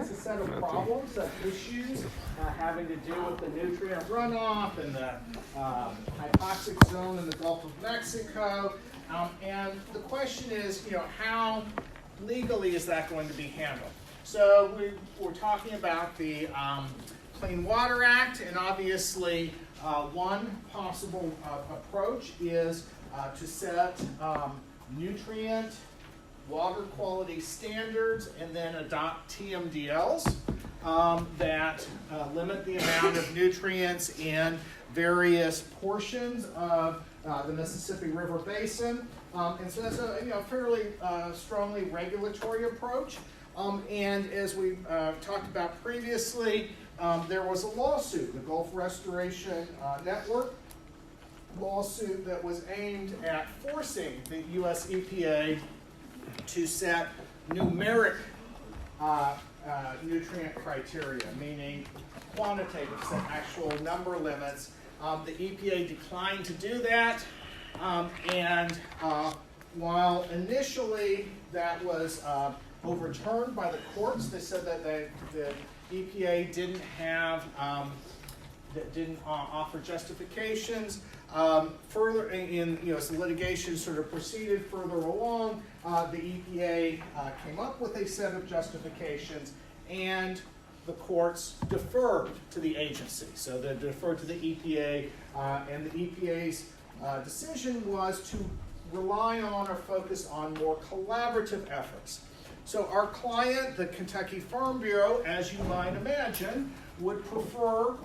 presents a set of problems, issues having to do with the nutrient runoff and the hypoxic zone in the Gulf of Mexico. And the question is, how legally is that going to be handled? So we're talking about the Clean Water Act, and obviously one possible approach is to set nutrient water quality standards and then adopt TMDLs that limit the amount of nutrients in various portions of the Mississippi River Basin. And so that's a fairly strongly regulatory approach. And as we talked about previously, there was a lawsuit, the Gulf Restoration Network lawsuit, that was aimed at forcing the U.S. EPA to set numeric nutrient criteria, meaning quantitative, set actual number limits. The EPA declined to do that, and while initially that was overturned by the courts, they said that the EPA didn't have didn't offer justifications. Further, as the litigation sort of proceeded further along, the EPA came up with a set of justifications, and the courts deferred to the agency. So they deferred to the EPA, and the EPA's decision was to rely on or focus on more collaborative efforts. So our client, the Kentucky Farm Bureau, as you might imagine, would prefer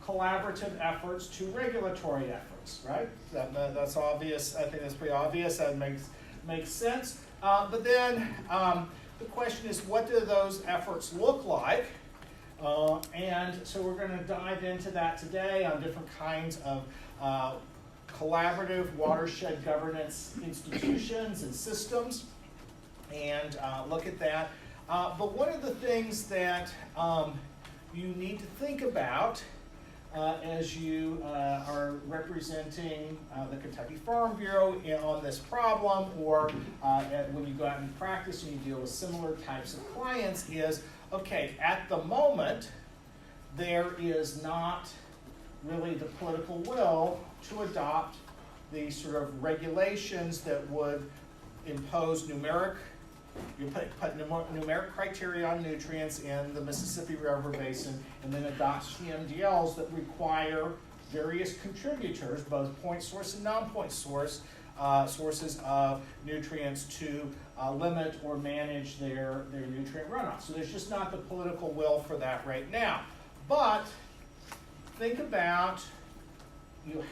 collaborative efforts to regulatory efforts, right? That's obvious. I think that's pretty obvious. That makes sense. But then the question is, what do those efforts look like? And so we're going to dive into that today on different kinds of collaborative watershed governance institutions and systems, and look at that. But one of the things that you need to think about as you are representing the Kentucky Farm Bureau on this problem, or when you go out and practice and you deal with similar types of clients, is, okay, at the moment, there is not really the political will to adopt the sort of regulations that would impose numeric criteria on nutrients in the Mississippi River Basin, and then adopt TMDLs that require various contributors, both point source and non-point source, sources of nutrients to limit or manage their nutrient runoff. So there's just not the political will for that right now. But think about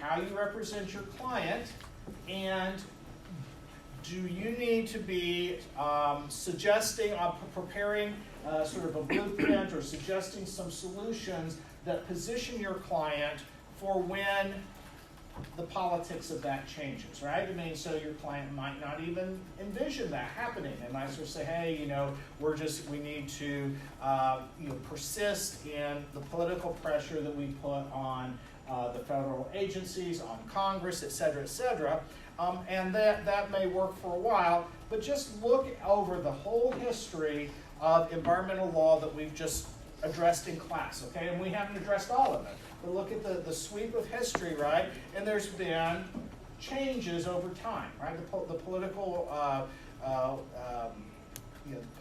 how you represent your client, and do you need to be suggesting, preparing sort of a blueprint or suggesting some solutions that position your client for when the politics of that changes, right? I mean, so your client might not even envision that happening. They might sort of say, hey, we need to persist in the political pressure that we put on the federal agencies, on Congress, et cetera, et cetera. And that may work for a while, but just look over the whole history of environmental law that we've just addressed in class, okay? And we haven't addressed all of it, but look at the sweep of history, right? And there's been changes over time, right? The political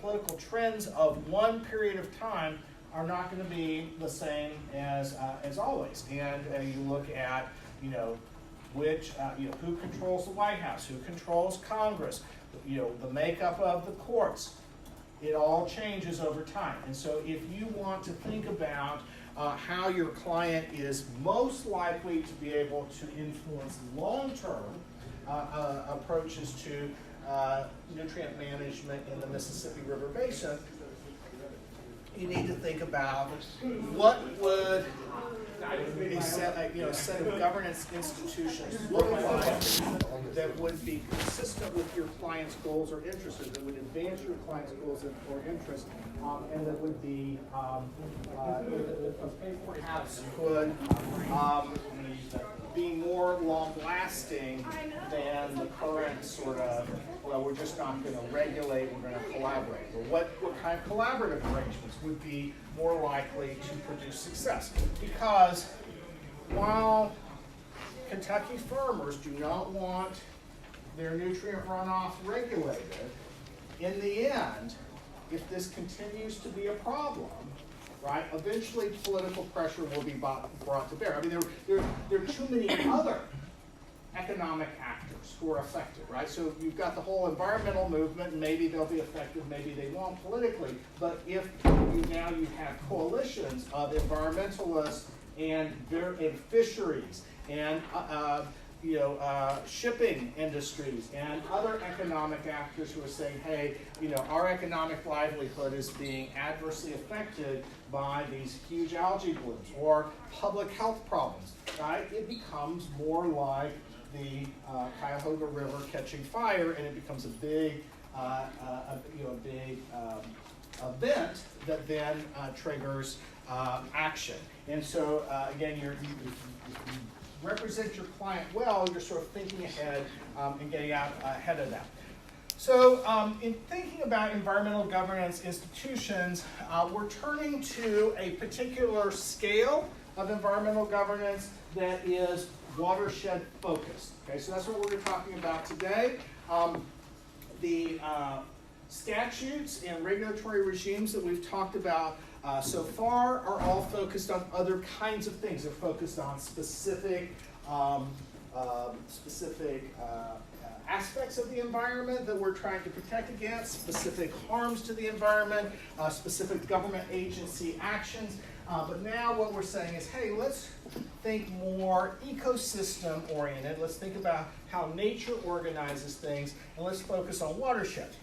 political trends of one period of time are not going to be the same as always. And you look at who controls the White House, who controls Congress, the makeup of the courts. It all changes over time. And so if you want to think about how your client is most likely to be able to influence long-term approaches to nutrient management in the Mississippi River Basin, you need to think about what would a set of governance institutions look like that would be consistent with your client's goals or interests, that would advance your client's goals or interests, and that would be perhaps could be more long-lasting than the current sort of, well, we're just not going to regulate, we're going to collaborate. But what kind of collaborative arrangements would be more likely to produce success? Because while Kentucky farmers do not want their nutrient runoff regulated, in the end, if this continues to be a problem, right, eventually political pressure will be brought to bear. I mean, there are too many other economic actors who are affected, right? So you've got the whole environmental movement, and maybe they'll be affected, maybe they won't politically, but if you have coalitions of environmentalists and fisheries and shipping industries and other economic actors who are saying, hey, our economic livelihood is being adversely affected by these huge algae blooms or public health problems, right? It becomes more like the Cuyahoga River catching fire, and it becomes a big, event that then triggers action. And so, again, you represent your client well, you're sort of thinking ahead and getting out ahead of that. So in thinking about environmental governance institutions, we're turning to a particular scale of environmental governance that is watershed focused. Okay, so that's what we're talking about today. The statutes and regulatory regimes that we've talked about so far are all focused on other kinds of things. They're focused on specific aspects of the environment that we're trying to protect against, specific harms to the environment, specific government agency actions. But now what we're saying is, hey, let's think more ecosystem oriented. Let's think about how nature organizes things, and let's focus on watersheds.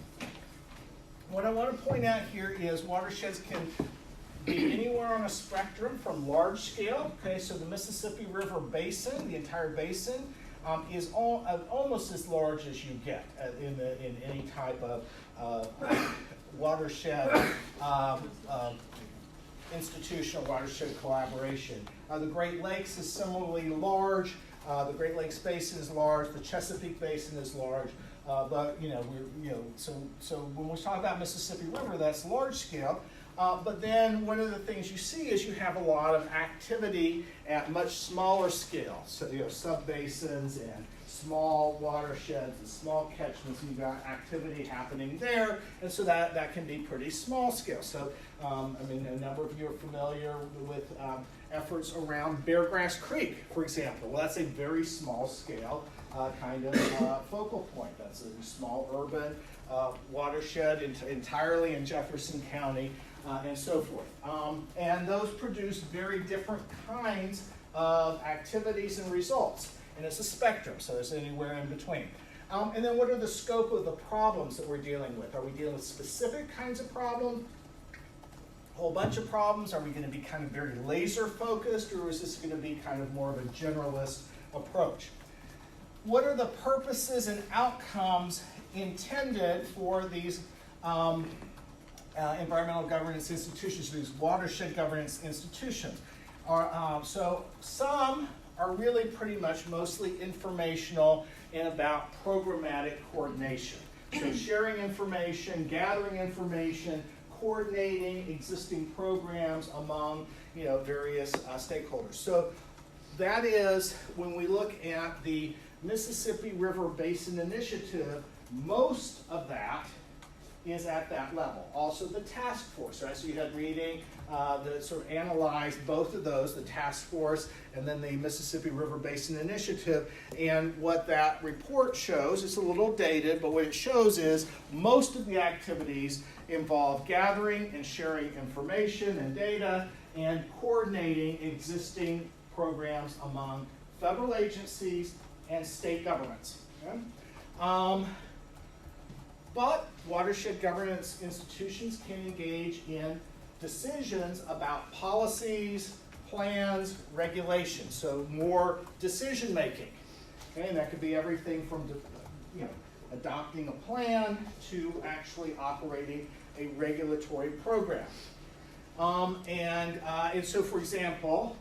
What I want to point out here is watersheds can be anywhere on a spectrum from large scale. Okay, so the Mississippi River Basin, the entire basin, is almost as large as you get in any type of watershed institutional watershed collaboration. The Great Lakes is similarly large. The Great Lakes Basin is large. The Chesapeake Basin is large. But so when we talk about Mississippi River, that's large scale. But then one of the things you see is you have a lot of activity at much smaller scale. So sub-basins and small watersheds and small catchments, and you've got activity happening there, and so that can be pretty small scale. So, a number of you are familiar with efforts around Beargrass Creek, for example. Well, that's a very small scale kind of focal point. That's a small urban watershed entirely in Jefferson County, and so forth. And those produce very different kinds of activities and results. And it's a spectrum, so there's anywhere in between. And then what are the scope of the problems that we're dealing with? Are we dealing with specific kinds of problems? A whole bunch of problems? Are we going to be kind of very laser focused, or is this going to be kind of more of a generalist approach? What are the purposes and outcomes intended for these environmental governance institutions, these watershed governance institutions? So some are really pretty much mostly informational and about programmatic coordination. So sharing information, gathering information, coordinating existing programs among various stakeholders. So that is, when we look at the Mississippi River Basin Initiative, most of that is at that level. Also the task force, right? So you had reading that sort of analyzed both of those, the task force and then the Mississippi River Basin Initiative. And what that report shows, it's a little dated, but what it shows is most of the activities involve gathering and sharing information and data and coordinating existing programs among federal agencies and state governments. Okay? But watershed governance institutions can engage in decisions about policies, plans, regulations, so more decision making. Okay? And that could be everything from adopting a plan to actually operating a regulatory program. And so, for example,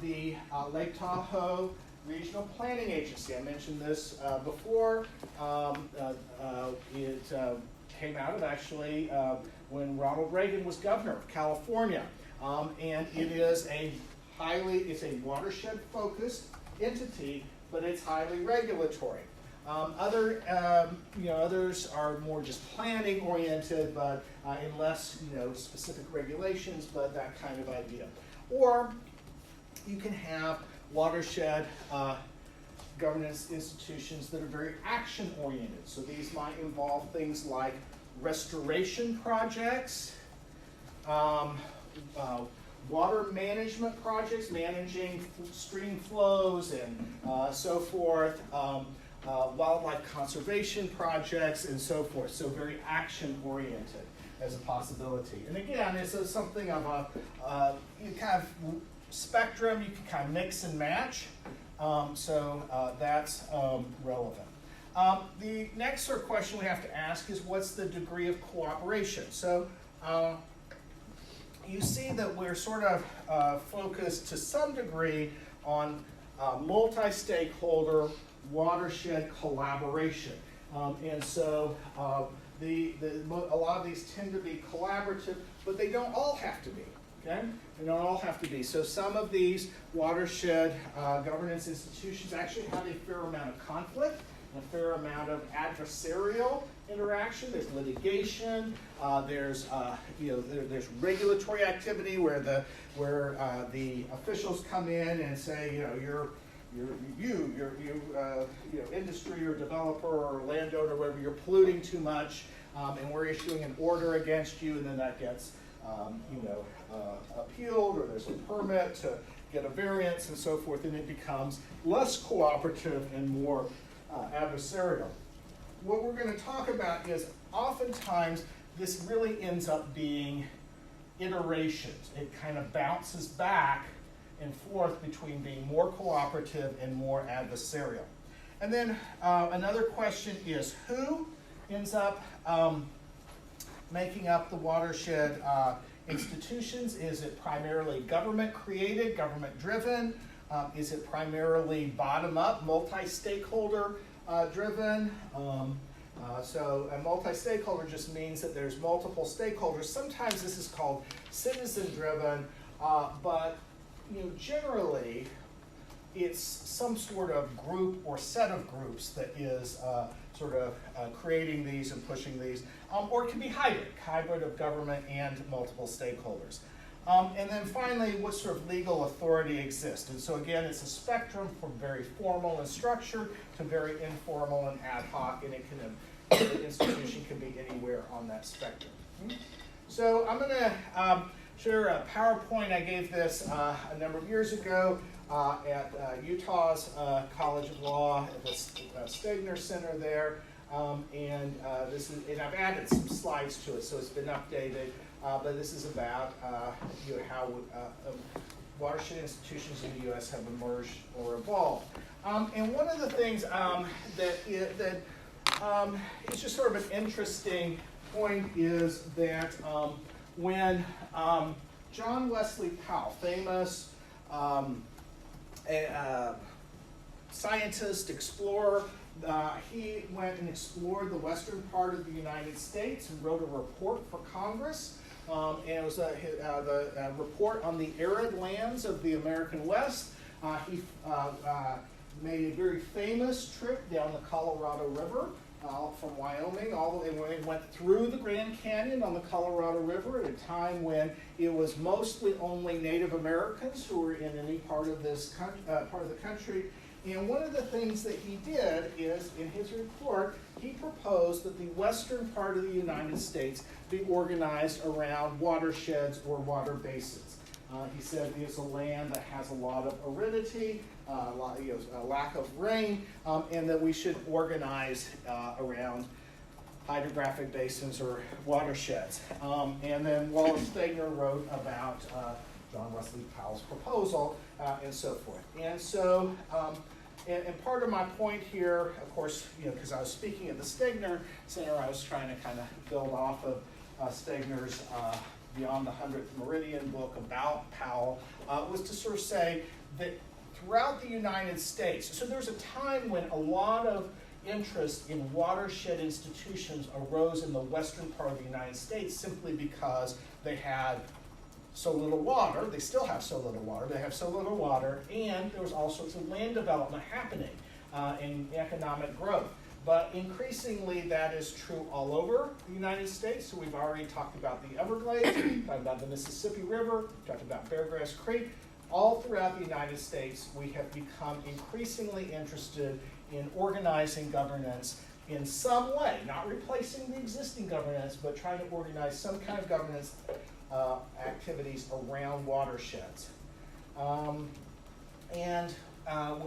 the Lake Tahoe regional planning agency. I mentioned this before. It came out of actually when Ronald Reagan was governor of California. And it is it's a watershed-focused entity, but it's highly regulatory. Others are more just planning oriented, but in less, specific regulations, but that kind of idea. Or you can have watershed governance institutions that are very action oriented. So these might involve things like restoration projects, water management projects, managing stream flows and so forth, wildlife conservation projects and so forth. So very action-oriented as a possibility. And again, this is something of a kind of spectrum you can kind of mix and match. That's relevant. The next sort of question we have to ask is, what's the degree of cooperation? So you see that we're sort of focused to some degree on multi-stakeholder watershed collaboration. A lot of these tend to be collaborative, but they don't all have to be. Okay? They don't all have to be. So some of these watershed governance institutions actually have a fair amount of conflict, a fair amount of adversarial interaction. There's litigation. There's regulatory activity where the officials come in and say, industry or developer or landowner, or whatever, you're polluting too much, and we're issuing an order against you, and then that gets appealed, or there's a permit to get a variance and so forth, and it becomes less cooperative and more adversarial. What we're going to talk about is oftentimes this really ends up being iterations. It kind of bounces back and forth between being more cooperative and more adversarial. And then another question is, who ends up making up the watershed institutions? Is it primarily government-created, government-driven? Is it primarily bottom-up, multi-stakeholder driven? So a multi-stakeholder just means that there's multiple stakeholders. Sometimes this is called citizen-driven, but generally it's some sort of group or set of groups that is creating these and pushing these, or it can be hybrid of government and multiple stakeholders. And then finally, what sort of legal authority exists? And so again, it's a spectrum from very formal in structure to very informal and ad hoc, and the institution can be anywhere on that spectrum. So I'm going to share a PowerPoint. I gave this a number of years ago at Utah's College of Law at the Stegner Center there, and I've added some slides to it, so it's been updated. But this is about how watershed institutions in the U.S. have emerged or evolved. And one of the things that is just sort of an interesting point is that when John Wesley Powell, famous scientist, explorer, he went and explored the western part of the United States and wrote a report for Congress. And it was the report on the arid lands of the American West. He made a very famous trip down the Colorado River from Wyoming all the way, and went through the Grand Canyon on the Colorado River at a time when it was mostly only Native Americans who were in any part of this part of the country. And one of the things that he did is, in his report, he proposed that the western part of the United States be organized around watersheds or water basins. He said it's a land that has a lot of aridity, a lack of rain, and that we should organize around hydrographic basins or watersheds. And then Wallace Stegner wrote about John Wesley Powell's proposal and so forth. And so, and part of my point here, of course, because I was speaking at the Stegner Center, I was trying to kind of build off of Stegner's Beyond the 100th Meridian book about Powell, was to sort of say that throughout the United States. So there's a time when a lot of interest in watershed institutions arose in the western part of the United States simply because they had so little water. They still have so little water. They have so little water, and there was all sorts of land development happening and economic growth. But increasingly, that is true all over the United States. So we've already talked about the Everglades, talked about the Mississippi River, talked about Beargrass Creek. All throughout the United States, we have become increasingly interested in organizing governance in some way, not replacing the existing governance, but trying to organize some kind of governance activities around watersheds. When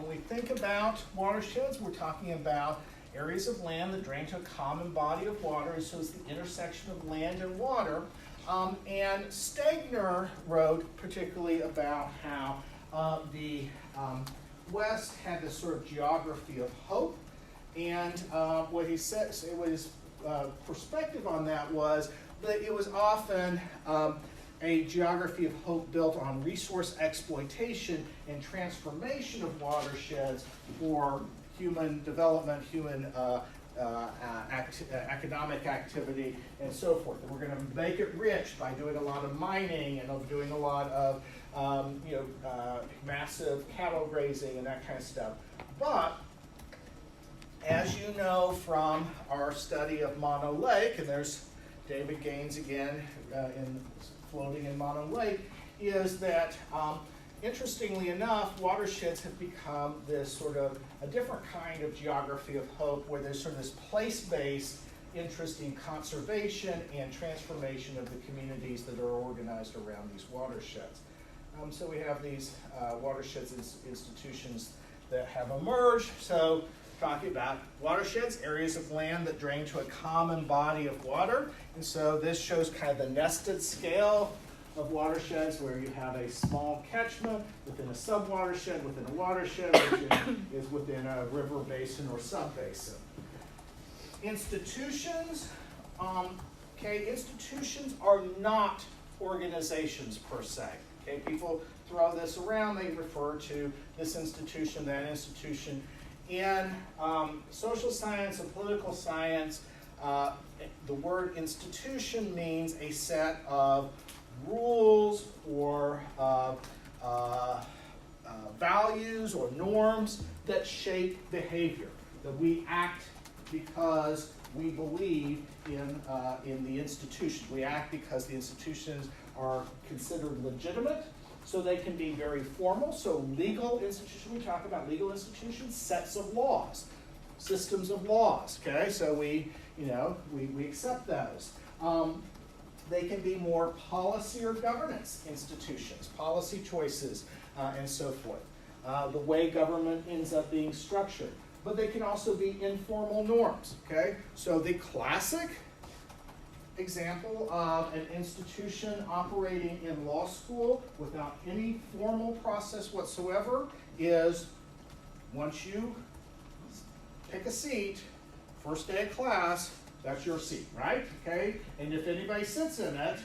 we think about watersheds, we're talking about areas of land that drain to a common body of water, and so it's the intersection of land and water. And Stegner wrote particularly about how the West had this sort of geography of hope, and what he said, what his perspective on that was that it was often a geography of hope built on resource exploitation and transformation of watersheds for human development, human economic activity, and so forth. And we're going to make it rich by doing a lot of mining and doing a lot of massive cattle grazing and that kind of stuff. But as you know from our study of Mono Lake, and there's David Gaines again floating in Mono Lake, is that interestingly enough, watersheds have become this sort of a different kind of geography of hope, where there's sort of this place-based interest in conservation and transformation of the communities that are organized around these watersheds. So we have these watersheds institutions that have emerged. So talking about watersheds, areas of land that drain to a common body of water. And so this shows kind of the nested scale of watersheds, where you have a small catchment within a subwatershed, within a watershed, which is within a river basin or subbasin. Institutions, institutions are not organizations per se. Okay, people throw this around, they refer to this institution, that institution. In social science and political science, the word institution means a set of rules or values or norms that shape behavior, that we act because we believe in the institution. We act because the institutions are considered legitimate, so they can be very formal. So legal institutions, we talk about legal institutions, sets of laws, systems of laws, okay? So we accept those. They can be more policy or governance institutions, policy choices, and so forth. The way government ends up being structured. But they can also be informal norms, okay? So the classic example of an institution operating in law school without any formal process whatsoever is, once you pick a seat, first day of class, that's your seat, right? Okay? And if anybody sits in it,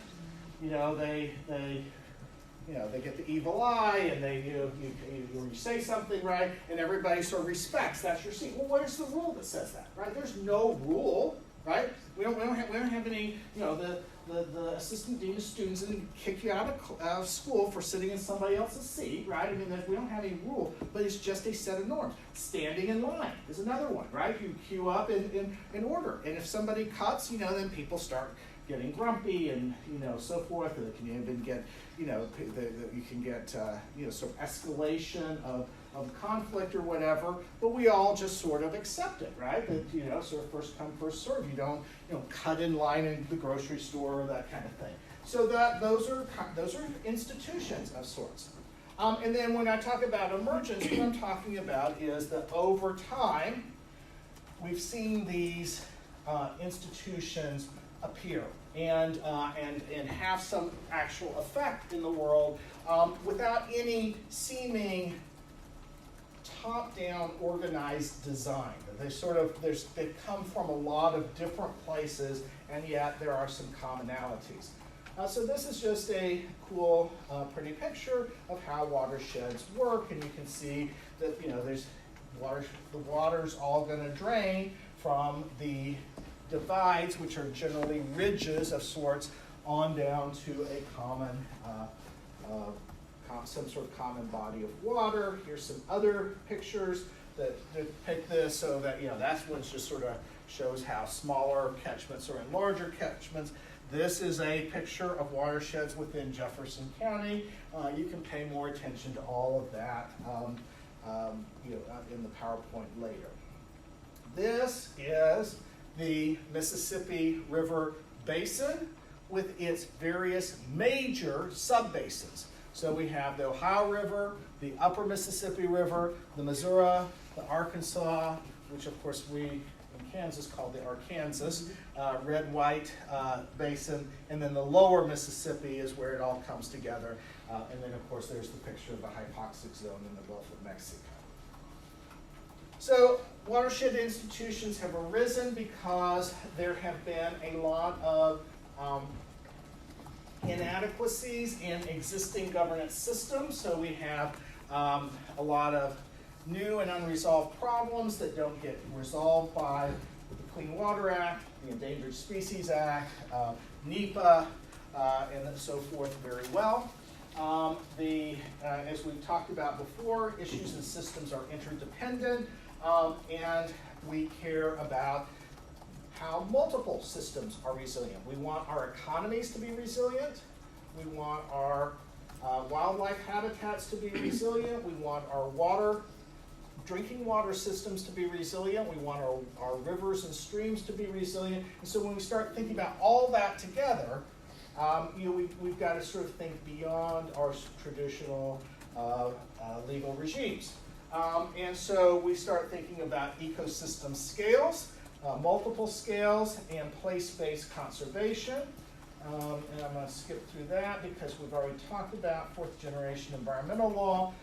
they get the evil eye, and you say something, right? And everybody sort of respects, that's your seat. Well, where's the rule that says that, right? There's no rule, right? We don't have any, the assistant dean of students didn't kick you out of school for sitting in somebody else's seat, right? I mean, we don't have any rule, but it's just a set of norms. Standing in line is another one, right? You queue up in order, and if somebody cuts, then people start getting grumpy and so forth. And it can even get you can get sort of escalation of conflict or whatever. But we all just sort of accept it, right? That sort of first come first serve. You don't cut in line in the grocery store or that kind of thing. So those are institutions of sorts. And then when I talk about emergence, what I'm talking about is that over time we've seen these institutions appear and have some actual effect in the world without any seeming top-down organized design. They come from a lot of different places, and yet there are some commonalities. So this is just a cool, pretty picture of how watersheds work, and you can see that there's the water's all going to drain from the divides, which are generally ridges of sorts, on down to a common, some sort of common body of water. Here's some other pictures that depict this, so that that's one just sort of shows how smaller catchments are in larger catchments. This is a picture of watersheds within Jefferson County. You can pay more attention to all of that in the PowerPoint later. This is the Mississippi River Basin with its various major subbasins. So we have the Ohio River, the Upper Mississippi River, the Missouri, the Arkansas, which of course we in Kansas call the Arkansas, red-white basin, and then the Lower Mississippi is where it all comes together. And then of course there's the picture of the hypoxic zone in the Gulf of Mexico. So watershed institutions have arisen because there have been a lot of inadequacies in existing governance systems. So we have a lot of new and unresolved problems that don't get resolved by the Clean Water Act, the Endangered Species Act, NEPA, and so forth very well. As we've talked about before, issues and systems are interdependent, and we care about how multiple systems are resilient. We want our economies to be resilient. We want our wildlife habitats to be resilient. We want our drinking water systems to be resilient. We want our rivers and streams to be resilient. And so when we start thinking about all that together, we've got to sort of think beyond our traditional legal regimes. And so we start thinking about ecosystem scales, multiple scales, and place-based conservation. And I'm going to skip through that because we've already talked about fourth generation environmental law.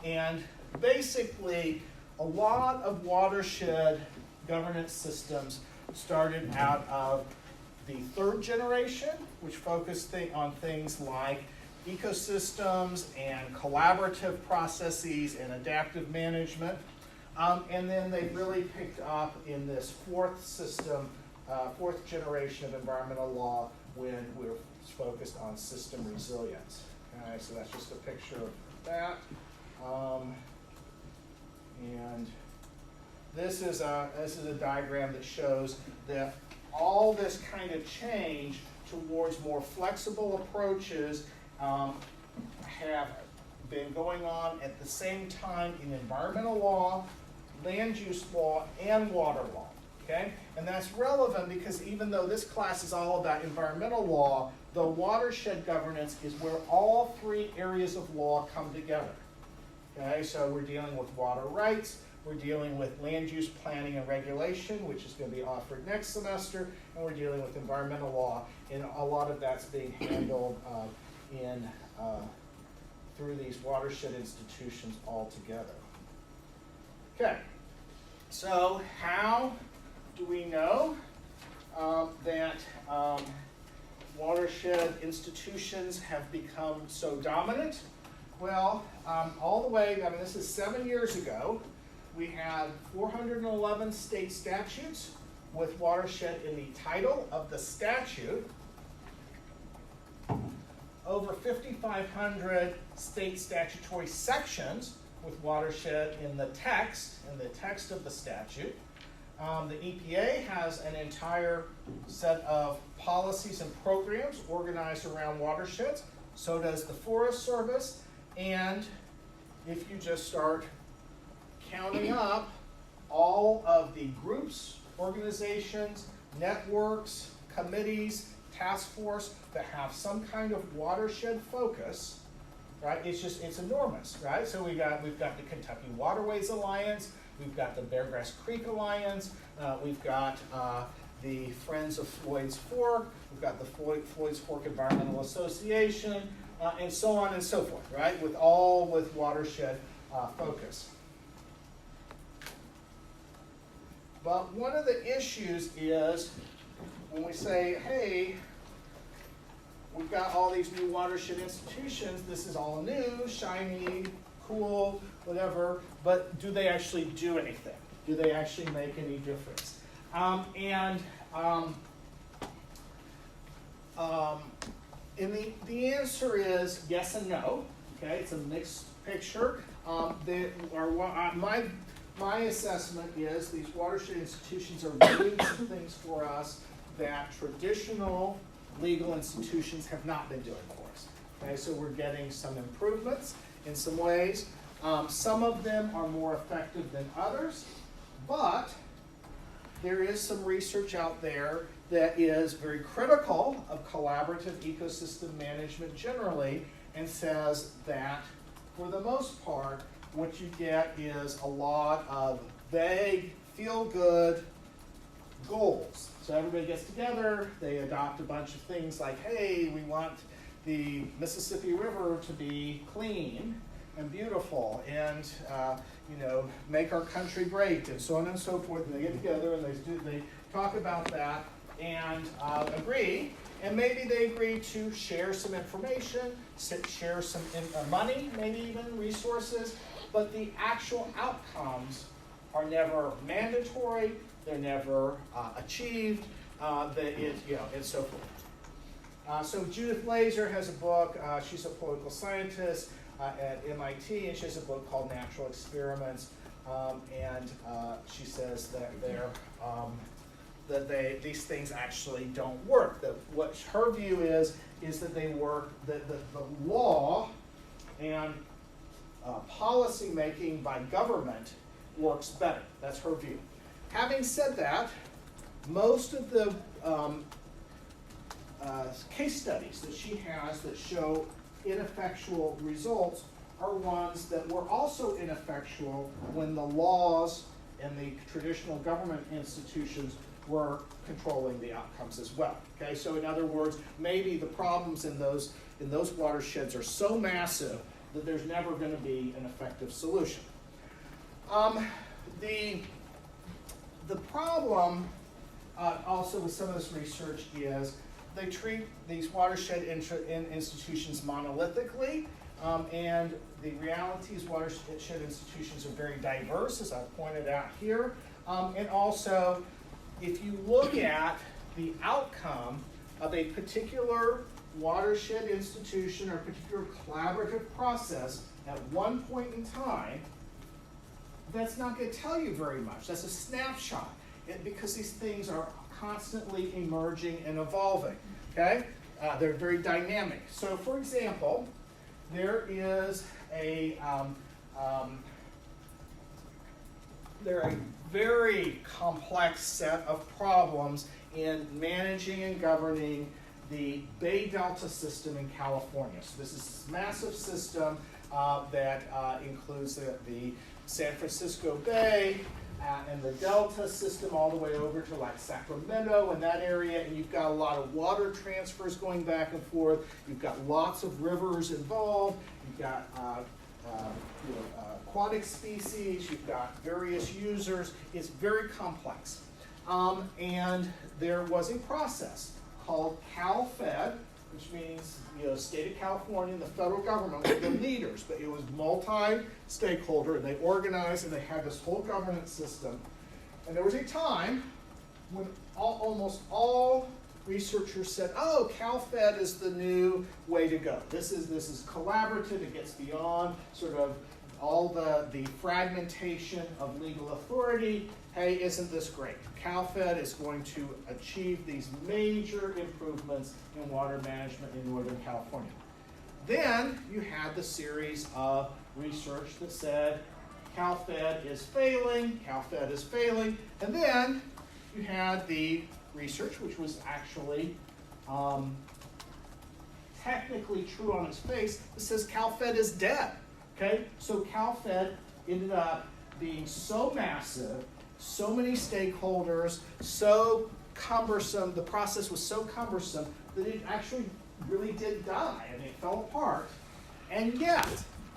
And basically, a lot of watershed governance systems started out of the third generation, which focused on things like ecosystems and collaborative processes and adaptive management. And then they really picked up in this fourth generation of environmental law when we're focused on system resilience. Okay, so that's just a picture of that. And this is a diagram that shows that all this kind of change towards more flexible approaches have been going on at the same time in environmental law, land use law, and water law. Okay? And that's relevant because even though this class is all about environmental law, the watershed governance is where all three areas of law come together. Okay, so we're dealing with water rights, we're dealing with land use planning and regulation, which is going to be offered next semester, and we're dealing with environmental law, and a lot of that's being handled through these watershed institutions all together. Okay, so how do we know that watershed institutions have become so dominant? Well, all the way, this is 7 years ago, we had 411 state statutes with watershed in the title of the statute, over 5,500 state statutory sections with watershed in the text of the statute. The EPA has an entire set of policies and programs organized around watersheds. So does the Forest Service. And if you just start counting up all of the groups, organizations, networks, committees, task force that have some kind of watershed focus, right? It's enormous, right? So we've got the Kentucky Waterways Alliance, we've got the Beargrass Creek Alliance, we've got the Friends of Floyd's Fork, we've got the Floyd's Fork Environmental Association, and so on and so forth, right? With watershed focus. But one of the issues is when we say, hey, we've got all these new watershed institutions, this is all new, shiny, cool, whatever, but do they actually do anything? Do they actually make any difference? And the answer is yes and no. Okay, it's a mixed picture. My assessment is these watershed institutions are doing some things for us that traditional legal institutions have not been doing for us. Okay, so we're getting some improvements in some ways. Some of them are more effective than others, but there is some research out there that is very critical of collaborative ecosystem management generally, and says that for the most part, what you get is a lot of vague, feel-good goals. So everybody gets together, they adopt a bunch of things like, hey, we want the Mississippi River to be clean and beautiful, and make our country great, and so on and so forth. And they get together and they talk about that and agree. And maybe they agree to share some information, share some money, maybe even resources, but the actual outcomes are never mandatory, they're never achieved, and so forth. So Judith Laser has a book, she's a political scientist at MIT, and she has a book called Natural Experiments, and she says that these things actually don't work. That what her view is that they work, that the law and policy making by government works better. That's her view. Having said that, most of the case studies that she has that show ineffectual results are ones that were also ineffectual when the laws and the traditional government institutions were controlling the outcomes as well. Okay, so in other words, maybe the problems in those watersheds are so massive that there's never going to be an effective solution. The problem also with some of this research is they treat these watershed institutions monolithically, and the reality is watershed institutions are very diverse, as I've pointed out here, and also if you look at the outcome of a particular watershed institution or particular collaborative process at one point in time, that's not going to tell you very much. That's a snapshot, because these things are constantly emerging and evolving. Okay, they're very dynamic. So, for example, there is a very complex set of problems in managing and governing the Bay Delta system in California. So this is this massive system that includes the San Francisco Bay and the Delta system all the way over to like Sacramento and that area, and you've got a lot of water transfers going back and forth. You've got lots of rivers involved. You've got aquatic species. You've got various users. It's very complex. And there was a process called CalFed, which means state of California and the federal government were the leaders, but it was multi-stakeholder, and they organized and they had this whole governance system. And there was a time when almost all researchers said, oh, CalFed is the new way to go. This is collaborative, it gets beyond sort of all the fragmentation of legal authority. Hey, isn't this great? CalFed is going to achieve these major improvements in water management in Northern California. Then you had the series of research that said CalFed is failing, and then you had the research, which was actually technically true on its face, that says CalFed is dead. Okay, so CalFed ended up being so massive, so many stakeholders, so cumbersome, the process was so cumbersome that it actually really did die. I mean, it fell apart. And yet,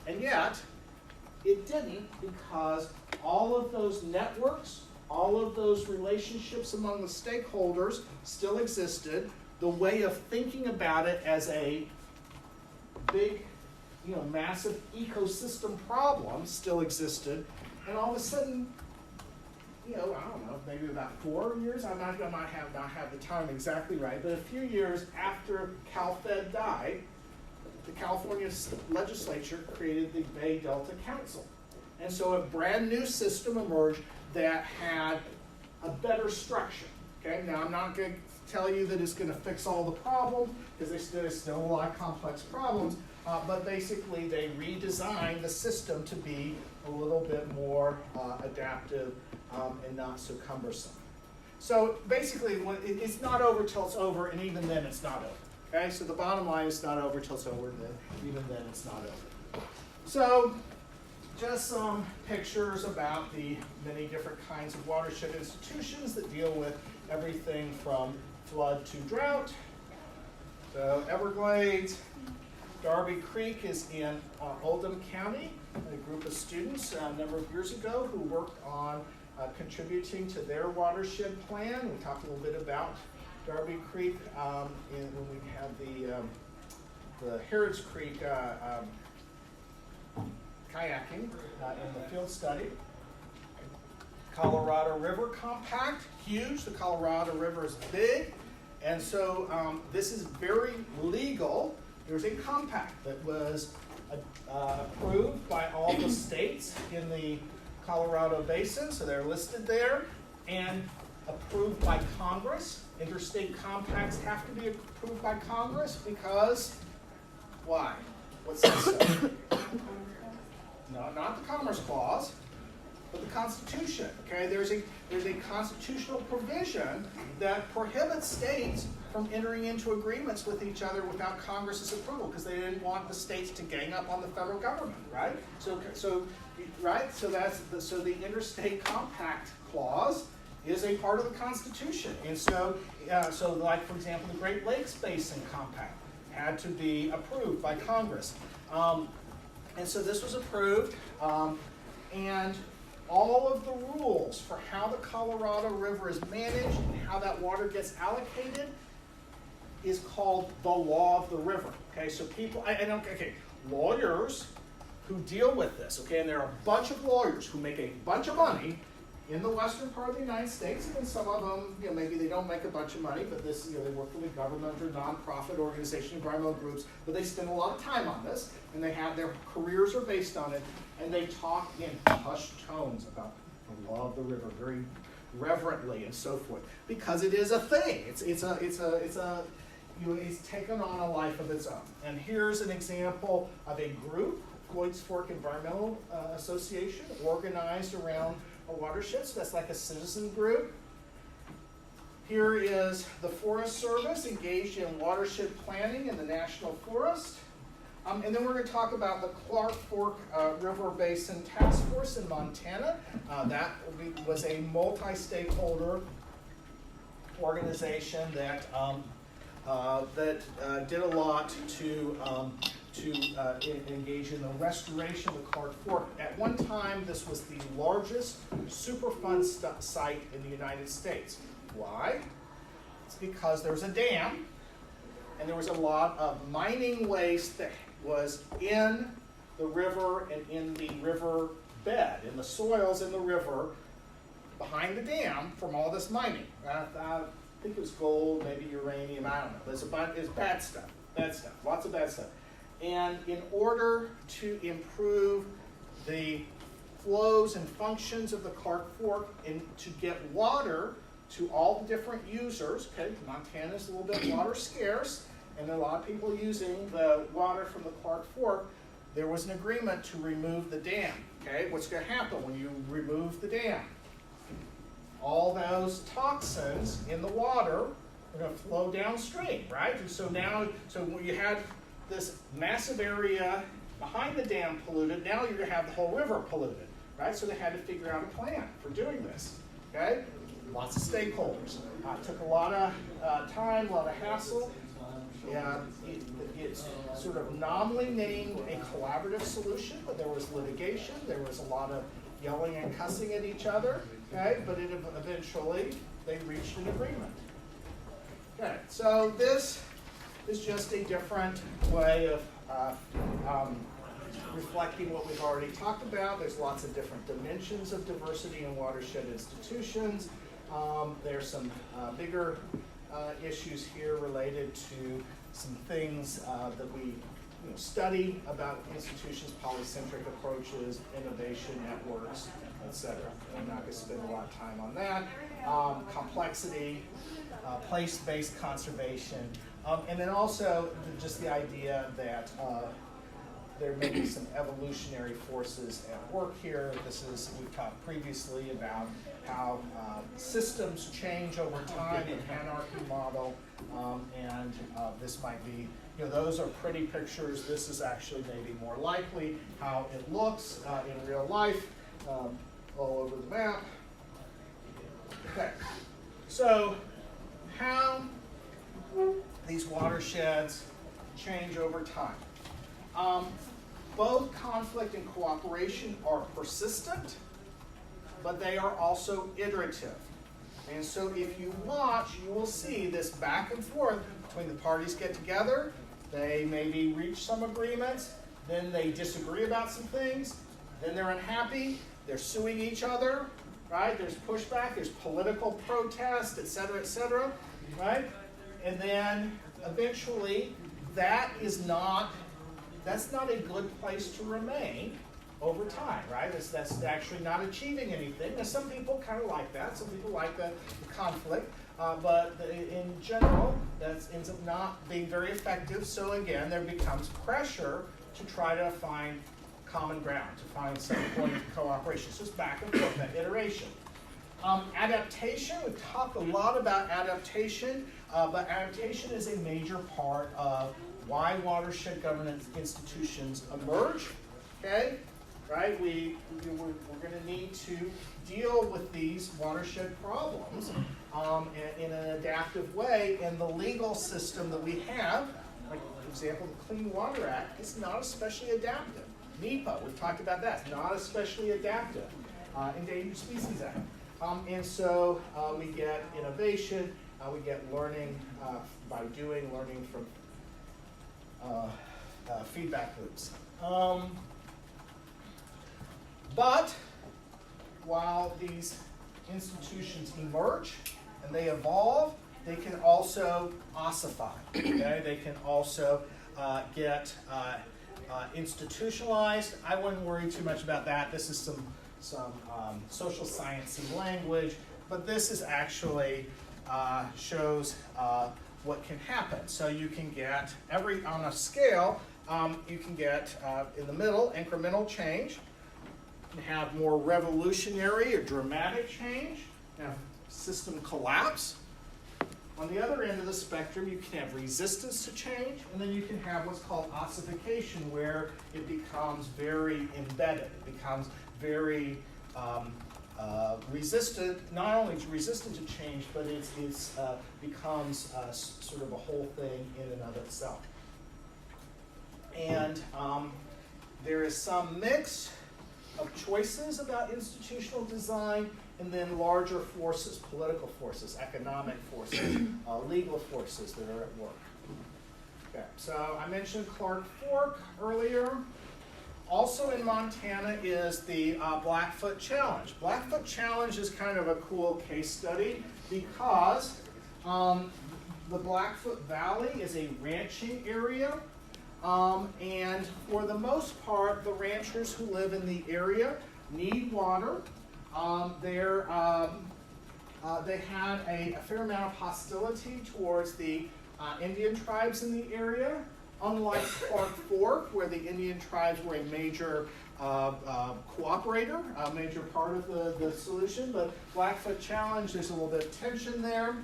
it didn't, because all of those networks, all of those relationships among the stakeholders still existed. the way of thinking about it as a big, massive ecosystem problem still existed, and all of a sudden, I don't know, maybe about 4 years, I might not have the time exactly right, but a few years after CalFed died, the California legislature created the Bay Delta Council. And so a brand new system emerged that had a better structure. Okay, now I'm not going to tell you that it's going to fix all the problems, because there's still a lot of complex problems, but basically they redesigned the system to be a little bit more adaptive and not so cumbersome. So basically, it's not over till it's over, and even then it's not over. Okay, so the bottom line is not over till it's over, and then, even then it's not over. So just some pictures about the many different kinds of watershed institutions that deal with everything from flood to drought. So Everglades, Darby Creek is in Oldham County. A group of students a number of years ago who worked on contributing to their watershed plan. We talked a little bit about Darby Creek when we had the Harrods Creek kayaking in the field study. Colorado River Compact, huge. The Colorado River is big. And so this is very legal. There's a compact that was approved by all the states in the Colorado Basin, so they're listed there, and approved by Congress. Interstate compacts have to be approved by Congress because, why? What's that say? No, not the Commerce Clause, but the Constitution. Okay, there's a constitutional provision that prohibits states from entering into agreements with each other without Congress's approval, because they didn't want the states to gang up on the federal government, right? So the Interstate Compact Clause is a part of the Constitution, and so like, for example, the Great Lakes Basin Compact had to be approved by Congress, and so this was approved, and all of the rules for how the Colorado River is managed and how that water gets allocated is called the law of the river. Okay, so lawyers who deal with this, okay, and there are a bunch of lawyers who make a bunch of money in the western part of the United States, and some of them, maybe they don't make a bunch of money, but this, they work for the government or nonprofit organization, environmental groups, but they spend a lot of time on this, and they have their careers are based on it, and they talk in hushed tones about the law of the river, very reverently and so forth, because it is a thing. It's taken on a life of its own. And here's an example of a group, Floyd's Fork Environmental Association, organized around a watershed. So that's like a citizen group. Here is the Forest Service engaged in watershed planning in the National Forest. And then we're going to talk about the Clark Fork River Basin Task Force in Montana. That was a multi-stakeholder organization that did a lot to engage in the restoration of the Clark Fork. At one time, this was the largest Superfund site in the United States. Why? It's because there was a dam, and there was a lot of mining waste that was in the river and in the river bed, in the soils in the river behind the dam from all this mining. I think it was gold, maybe uranium, I don't know. It's bad stuff, lots of bad stuff. And in order to improve the flows and functions of the Clark Fork and to get water to all the different users, okay, Montana's a little bit water scarce, and a lot of people using the water from the Clark Fork, there was an agreement to remove the dam. Okay, what's going to happen when you remove the dam? All those toxins in the water are going to flow downstream, right? And so when you had this massive area behind the dam polluted, now you're going to have the whole river polluted, right? So they had to figure out a plan for doing this, okay? Lots of stakeholders. Took a lot of time, a lot of hassle. It's sort of nominally named a collaborative solution, but there was litigation, there was a lot of yelling and cussing at each other, okay? But eventually they reached an agreement. Okay, so this is just a different way of reflecting what we've already talked about. There's lots of different dimensions of diversity in watershed institutions. There's some bigger issues here related to some things that we study about institutions, polycentric approaches, innovation networks, etc. I'm not going to spend a lot of time on that. Complexity, place-based conservation, and then also just the idea that there may be some evolutionary forces at work here. We've talked previously about how systems change over time, an anarchy model, and this might be, those are pretty pictures. This is actually maybe more likely how it looks in real life, all over the map. Okay, so how these watersheds change over time. Both conflict and cooperation are persistent, but they are also iterative. And so if you watch, you will see this back and forth between the parties get together, they maybe reach some agreements, then they disagree about some things, then they're unhappy, they're suing each other, right? There's pushback, there's political protest, et cetera, right? And then eventually that's not a good place to remain over time, right? That's actually not achieving anything. Now, some people kind of like that. Some people like the conflict. But in general, that ends up not being very effective. So again, there becomes pressure to try to find common ground, to find some point of cooperation. So it's back and forth, that iteration. Adaptation, we've talked a lot about adaptation, but adaptation is a major part of why watershed governance institutions emerge, okay? Right, we're going to need to deal with these watershed problems in an adaptive way, and the legal system that we have, like for example, the Clean Water Act, is not especially adaptive. NEPA, we've talked about that, it's not especially adaptive. Endangered Species Act. And so we get innovation, we get learning by doing, learning from feedback loops. But while these institutions emerge and they evolve, they can also ossify. Okay? They can also get institutionalized. I wouldn't worry too much about that. This is some social sciencey language, but this is actually shows what can happen. So you can get on a scale, you can get in the middle incremental change. You can have more revolutionary or dramatic change. You have system collapse. On the other end of the spectrum, you can have resistance to change, and then you can have what's called ossification, where it becomes very embedded. It becomes very resistant, not only resistant to change, but it becomes sort of a whole thing in and of itself. And there is some mix of choices about institutional design, and then larger forces, political forces, economic forces, legal forces that are at work. Okay, so I mentioned Clark Fork earlier. Also in Montana is the Blackfoot Challenge. Blackfoot Challenge is kind of a cool case study because the Blackfoot Valley is a ranching area, and for the most part, the ranchers who live in the area need water. They had a fair amount of hostility towards the Indian tribes in the area. Unlike Clark Fork, where the Indian tribes were a major cooperator, a major part of the solution, but Blackfoot Challenge, there's a little bit of tension there.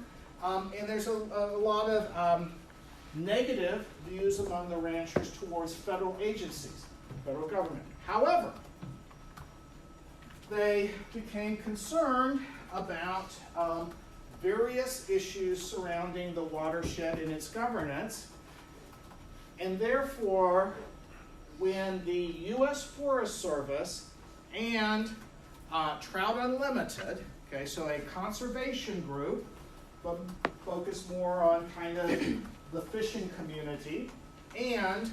And there's a lot of negative views among the ranchers towards federal agencies, federal government. However, they became concerned about various issues surrounding the watershed and its governance. And therefore, when the U.S. Forest Service and Trout Unlimited, okay, so a conservation group, focus more on kind of the fishing community, and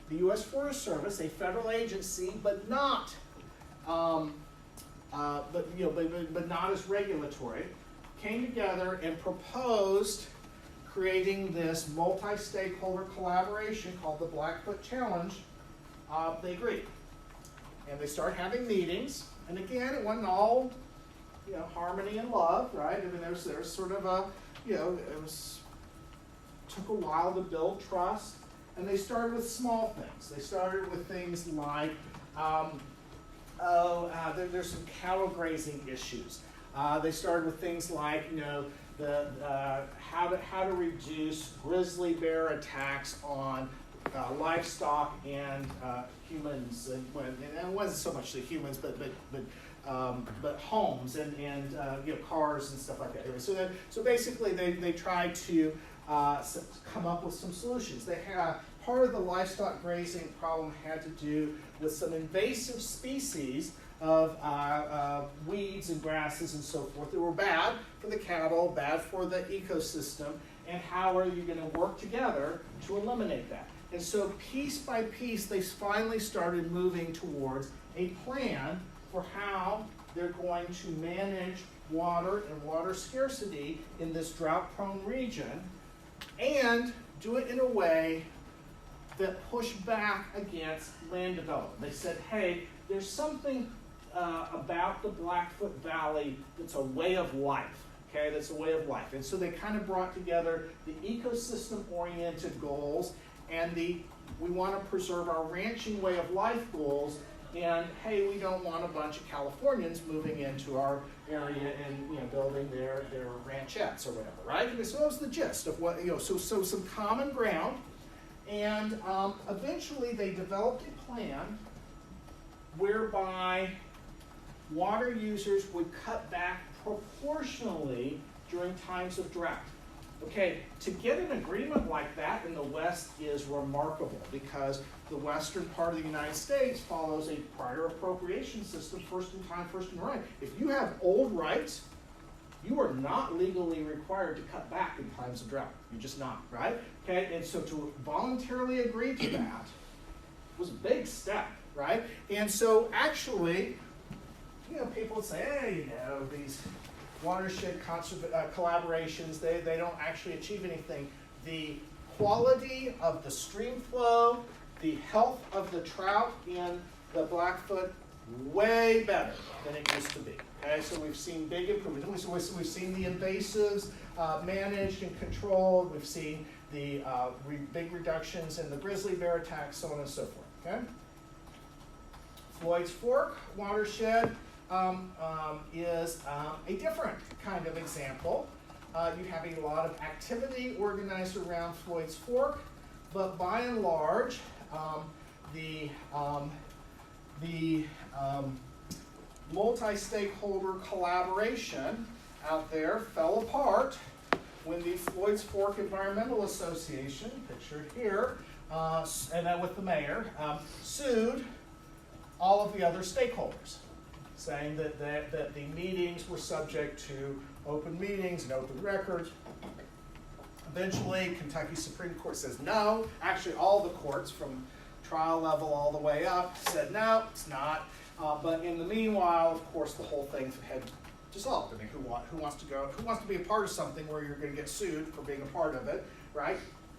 the U.S. Forest Service, a federal agency, but not, but not as regulatory, came together and proposed creating this multi-stakeholder collaboration called the Blackfoot Challenge. They agreed, and they started having meetings. And again, it wasn't all, harmony and love, right? I mean, there's sort of a, took a while to build trust. And they started with small things. They started with things like, there's some cattle grazing issues. They started with things like, how to reduce grizzly bear attacks on livestock and humans, and it wasn't so much the humans, but homes and cars and stuff like that. So basically, they tried to come up with some solutions. They had part of the livestock grazing problem had to do with some invasive species of weeds and grasses and so forth that were bad for the cattle, bad for the ecosystem, and how are you going to work together to eliminate that? And so piece by piece, they finally started moving towards a plan for how they're going to manage water and water scarcity in this drought-prone region, and do it in a way that pushed back against land development. They said, hey, there's something about the Blackfoot Valley that's a way of life, okay? That's a way of life. And so they kind of brought together the ecosystem-oriented goals and we want to preserve our ranching way of life goals, and hey, we don't want a bunch of Californians moving into our area and building their ranchettes or whatever, right? And so that was the gist of what, so some common ground, and eventually they developed a plan whereby water users would cut back proportionally during times of drought. Okay, to get an agreement like that in the West is remarkable, because the western part of the United States follows a prior appropriation system, first in time, first in right. If you have old rights, you are not legally required to cut back in times of drought. You're just not, right? Okay, and so to voluntarily agree to that was a big step, right? And so actually, people would say, hey, these watershed collaborations, they don't actually achieve anything. The quality of the stream flow, the health of the trout in the Blackfoot, way better than it used to be. Okay, so we've seen big improvements. We've seen the invasives managed and controlled. We've seen the big reductions in the grizzly bear attacks, so on and so forth. Okay. Floyd's Fork watershed is a different kind of example. You have a lot of activity organized around Floyd's Fork, but by and large, the multi-stakeholder collaboration out there fell apart when the Floyd's Fork Environmental Association, pictured here, and then with the mayor, sued all of the other stakeholders, saying that the meetings were subject to open meetings and open records. Eventually, Kentucky Supreme Court says no. Actually, all the courts from trial level all the way up said no, it's not. But in the meanwhile, of course, the whole thing had dissolved. I mean, who wants to be a part of something where you're going to get sued for being a part of it, right?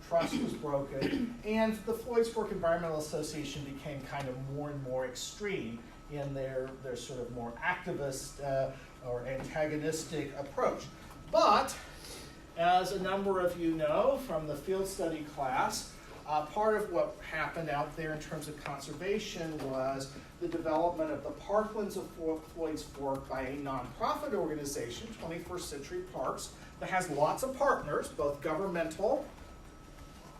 Trust was broken, and the Floyd's Fork Environmental Association became kind of more and more extreme in their sort of more activist or antagonistic approach. But as a number of you know from the field study class, part of what happened out there in terms of conservation was the development of the Parklands of Floyd's Fork by a nonprofit organization, 21st Century Parks, that has lots of partners, both governmental,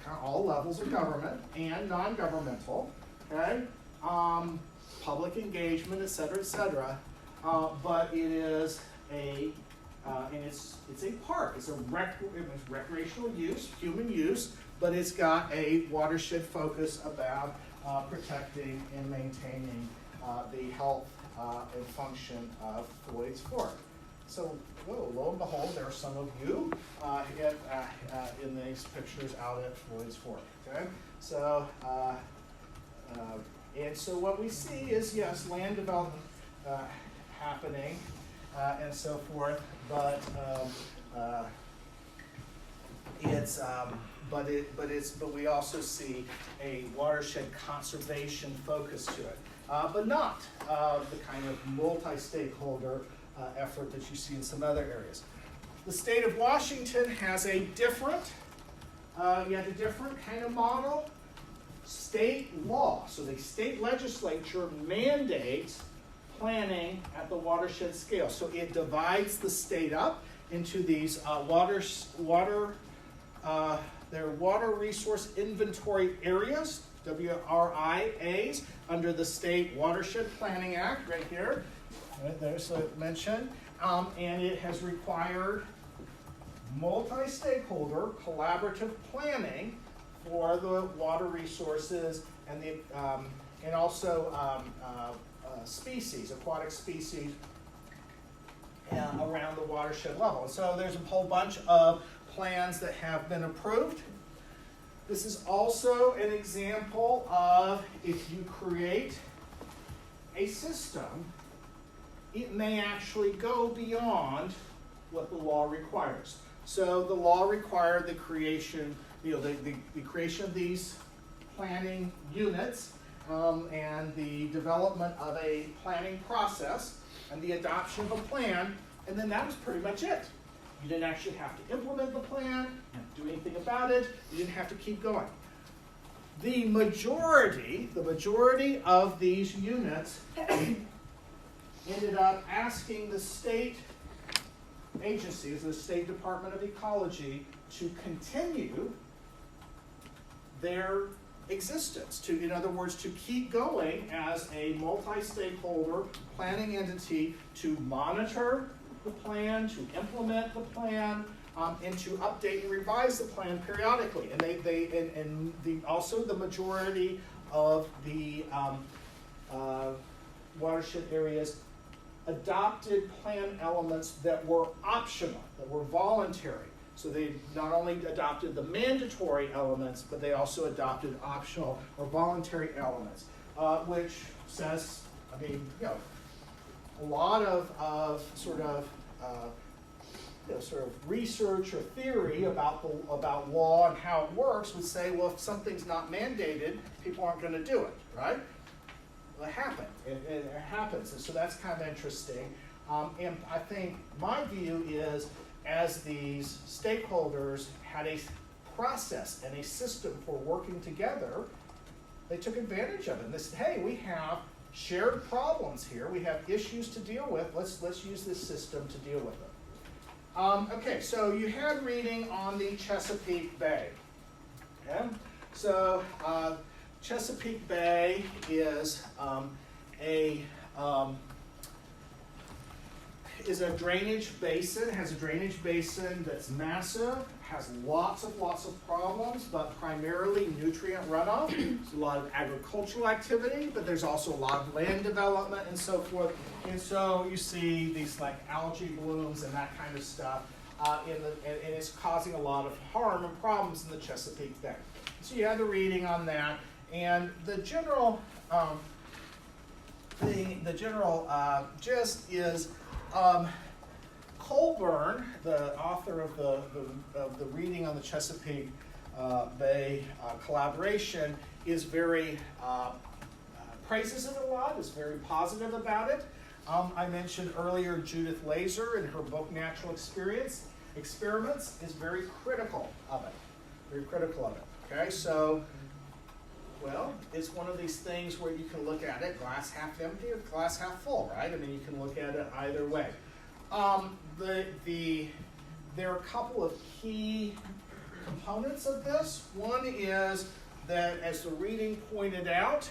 kind of all levels of government, and non-governmental, okay? Public engagement, et cetera, but it is and it's a park. It's a recreational use, human use, but it's got a watershed focus about protecting and maintaining the health and function of Floyd's Fork. So, whoa, lo and behold, there are some of you in these pictures out at Floyd's Fork. Okay, so and so what we see is, yes, land development happening and so forth, but but we also see a watershed conservation focus to it, but not the kind of multi-stakeholder effort that you see in some other areas. The state of Washington has a different kind of model. State law, so the state legislature mandates planning at the watershed scale. So it divides the state up into these water resource inventory areas, WRIAs, under the State Watershed Planning Act, right here. Right there's mentioned, and it has required multi-stakeholder collaborative planning for the water resources and the and also species, aquatic species around the watershed level. So there's a whole bunch of plans that have been approved. This is also an example of, if you create a system, it may actually go beyond what the law requires. So the law required the creation, the creation of these planning units and the development of a planning process and the adoption of a plan, and then that was pretty much it. You didn't actually have to implement the plan, do anything about it, you didn't have to keep going. The majority of these units ended up asking the state agencies, the State Department of Ecology, to continue their existence, in other words, to keep going as a multi-stakeholder planning entity to monitor the plan, to implement the plan, and to update and revise the plan periodically. And also the majority of the watershed areas adopted plan elements that were optional, that were voluntary. So they not only adopted the mandatory elements, but they also adopted optional or voluntary elements, which says, a lot of sort of research or theory about law and how it works would say, well, if something's not mandated, people aren't going to do it, right? Well, it happened. It happens, and so that's kind of interesting. And I think my view is, as these stakeholders had a process and a system for working together, they took advantage of it. And they said, hey, we have shared problems here. We have issues to deal with. Let's use this system to deal with them. Okay, so you had reading on the Chesapeake Bay. Okay? So Chesapeake Bay is a drainage basin. It has a drainage basin that's massive, has lots of problems, but primarily nutrient runoff. There's a lot of agricultural activity, but there's also a lot of land development and so forth. And so you see these like algae blooms and that kind of stuff, and it's causing a lot of harm and problems in the Chesapeake Bay. So you had the reading on that, and the general gist is Colburn, the author of the reading on the Chesapeake Bay collaboration, is very praises it a lot, is very positive about it. I mentioned earlier Judith Laser in her book Natural Experiments is very critical of it. Okay, so, well, it's one of these things where you can look at it glass half empty or glass half full, right? I mean, you can look at it either way. There are a couple of key components of this. One is that, as the reading pointed out,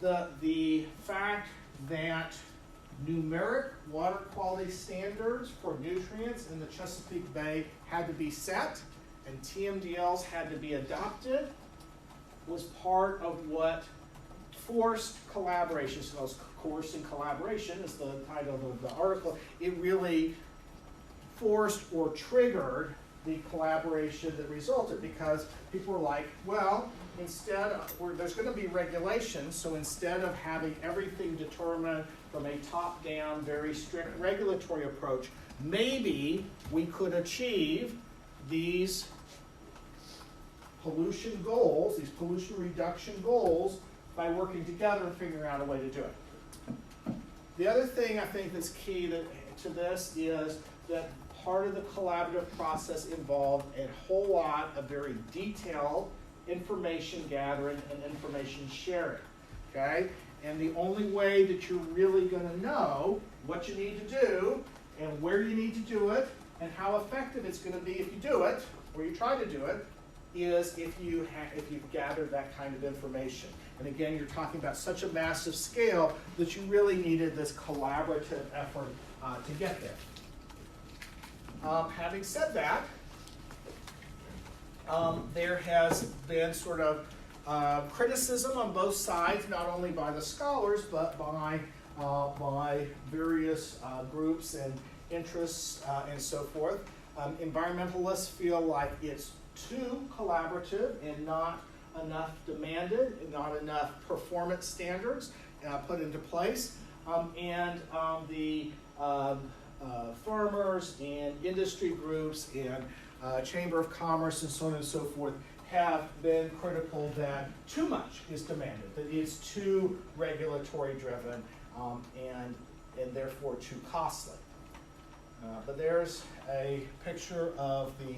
the fact that numeric water quality standards for nutrients in the Chesapeake Bay had to be set and TMDLs had to be adopted was part of what forced collaboration, so coercing collaboration is the title of the article. It really forced or triggered the collaboration that resulted, because people were like, well, there's going to be regulations, so instead of having everything determined from a top-down, very strict regulatory approach, maybe we could achieve these pollution goals, these pollution reduction goals, by working together and figuring out a way to do it. The other thing I think that's key to this is that part of the collaborative process involved a whole lot of very detailed information gathering and information sharing, okay? And the only way that you're really going to know what you need to do and where you need to do it and how effective it's going to be if you do it, or you try to do it, is if you've gathered that kind of information. And again, you're talking about such a massive scale that you really needed this collaborative effort to get there. Having said that, there has been sort of criticism on both sides, not only by the scholars, but by various groups and interests and so forth. Environmentalists feel like it's too collaborative and not enough demanded, and not enough performance standards put into place. The farmers and industry groups and Chamber of Commerce and so on and so forth have been critical that too much is demanded, that it's too regulatory driven and therefore too costly. But there's a picture of the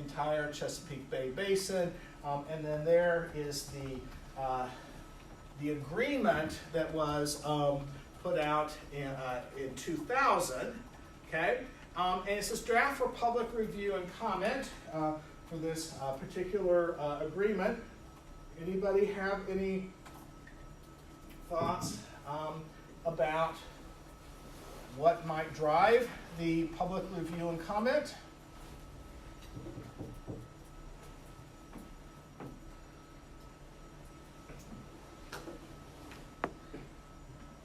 entire Chesapeake Bay Basin, and then there is the agreement that was put out in 2000. Okay, and it says draft for public review and comment for this particular agreement. Anybody have any thoughts about what might drive the public review and comment?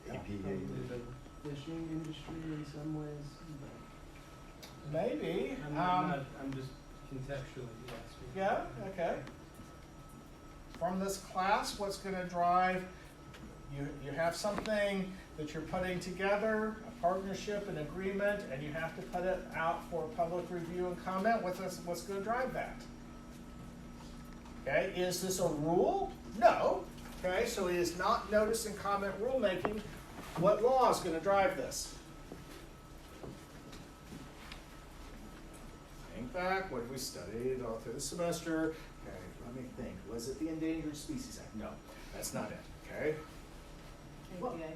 EPA, the fishing industry in some ways. Maybe. I'm just contextually asking. Yeah, okay. From this class, what's going to drive, you have something that you're putting together, a partnership, an agreement, and you have to put it out for public review and comment. What's going to drive that? Okay, is this a rule? No. Okay, so it is not notice and comment rulemaking. What law is going to drive this? Think back, what have we studied all through the semester? Okay, let me think. Was it the Endangered Species Act? No, that's not it. Okay. APA.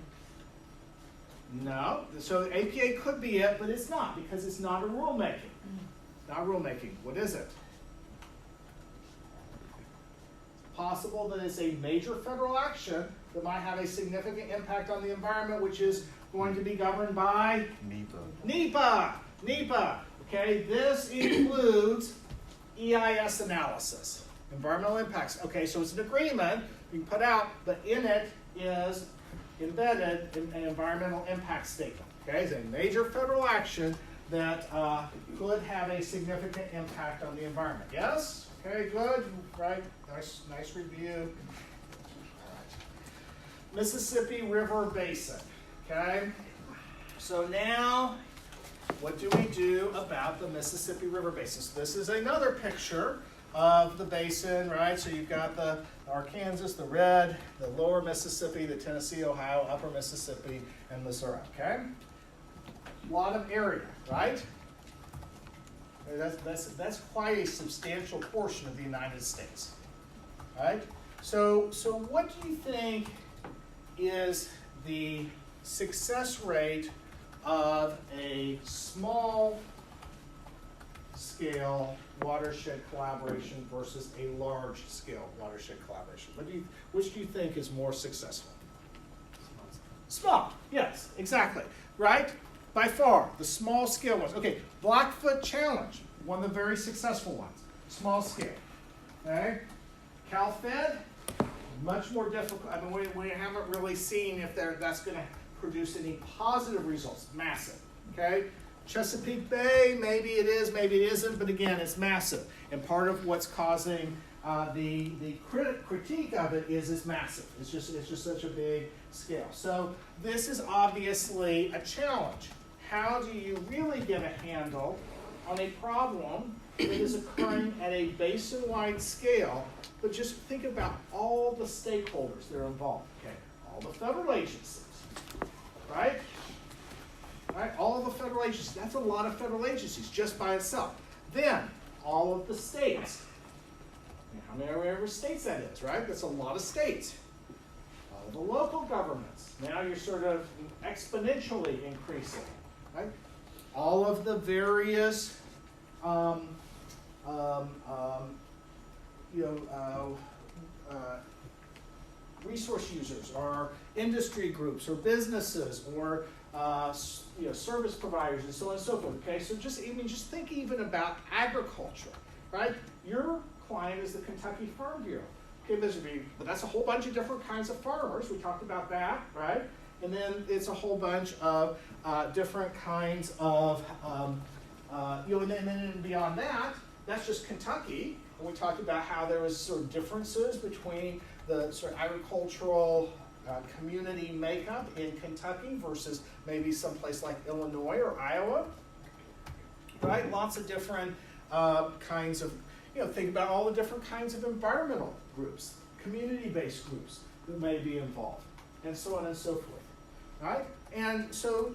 No, so the APA could be it, but it's not, because it's not a rulemaking. Not rulemaking. What is it? Possible that it's a major federal action that might have a significant impact on the environment, which is going to be governed by NEPA. Okay, this includes EIS analysis, environmental impacts. Okay, so it's an agreement you can put out, but in it is embedded an environmental impact statement. Okay, it's a major federal action that could have a significant impact on the environment. Yes? Okay, good. Right. Nice review. All right. Mississippi River Basin. Okay. So now, what do we do about the Mississippi River Basin? So this is another picture of the basin, right? So you've got the Arkansas, the red, the lower Mississippi, the Tennessee, Ohio, upper Mississippi, and Missouri. Okay. A lot of area, right? That's quite a substantial portion of the United States, right? So what do you think is the success rate of a small scale watershed collaboration versus a large scale watershed collaboration? Which do you think is more successful? Small, yes, exactly, right? By far, the small scale ones. Okay, Blackfoot Challenge, one of the very successful ones. Small scale. Okay? CalFed, much more difficult. I mean, we haven't really seen if that's going to produce any positive results. Massive, okay? Chesapeake Bay, maybe it is, maybe it isn't, but again, it's massive. And part of what's causing the critique of it is it's massive. It's just such a big scale. So this is obviously a challenge. How do you really get a handle on a problem that is occurring at a basin-wide scale, but just think about all the stakeholders that are involved, okay? All the federal agencies, right? Right, all the federal agencies, that's a lot of federal agencies just by itself. Then, all of the states. How many ever states that is, right? That's a lot of states. All the local governments. Now you're sort of exponentially increasing, right? All of the various resource users, or industry groups, or businesses, or service providers, and so on and so forth. Okay, so just think even about agriculture, right? Your client is the Kentucky Farm Bureau. Okay, but that's a whole bunch of different kinds of farmers. We talked about that, right? And then it's a whole bunch of different kinds of, and then beyond that, that's just Kentucky. And we talked about how there was sort of differences between the sort of agricultural community makeup in Kentucky versus maybe someplace like Illinois or Iowa, right? Lots of different kinds of, think about all the different kinds of environmental groups, community-based groups that may be involved, and so on and so forth, right? And so,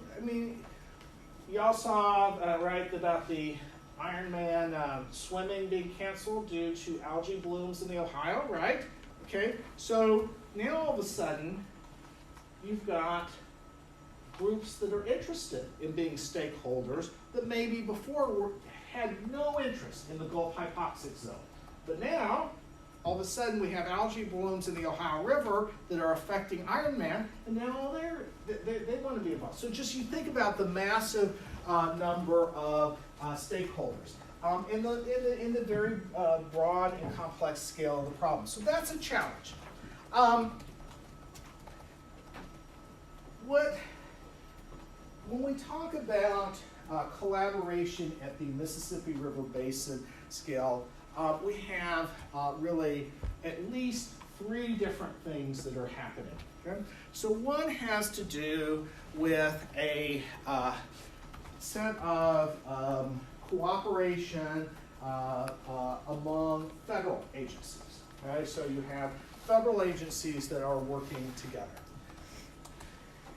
y'all saw, right, about the Ironman swimming being canceled due to algae blooms in the Ohio, right? Okay, so now all of a sudden, you've got groups that are interested in being stakeholders that maybe before had no interest in the Gulf hypoxic zone. But now, all of a sudden, we have algae blooms in the Ohio River that are affecting Ironman, and now they want to be involved. So just you think about the massive number of stakeholders. In the very broad and complex scale of the problem. So that's a challenge. When we talk about collaboration at the Mississippi River Basin scale, we have really at least 3 different things that are happening. Okay? So one has to do with a set of cooperation among federal agencies. Okay? So you have federal agencies that are working together.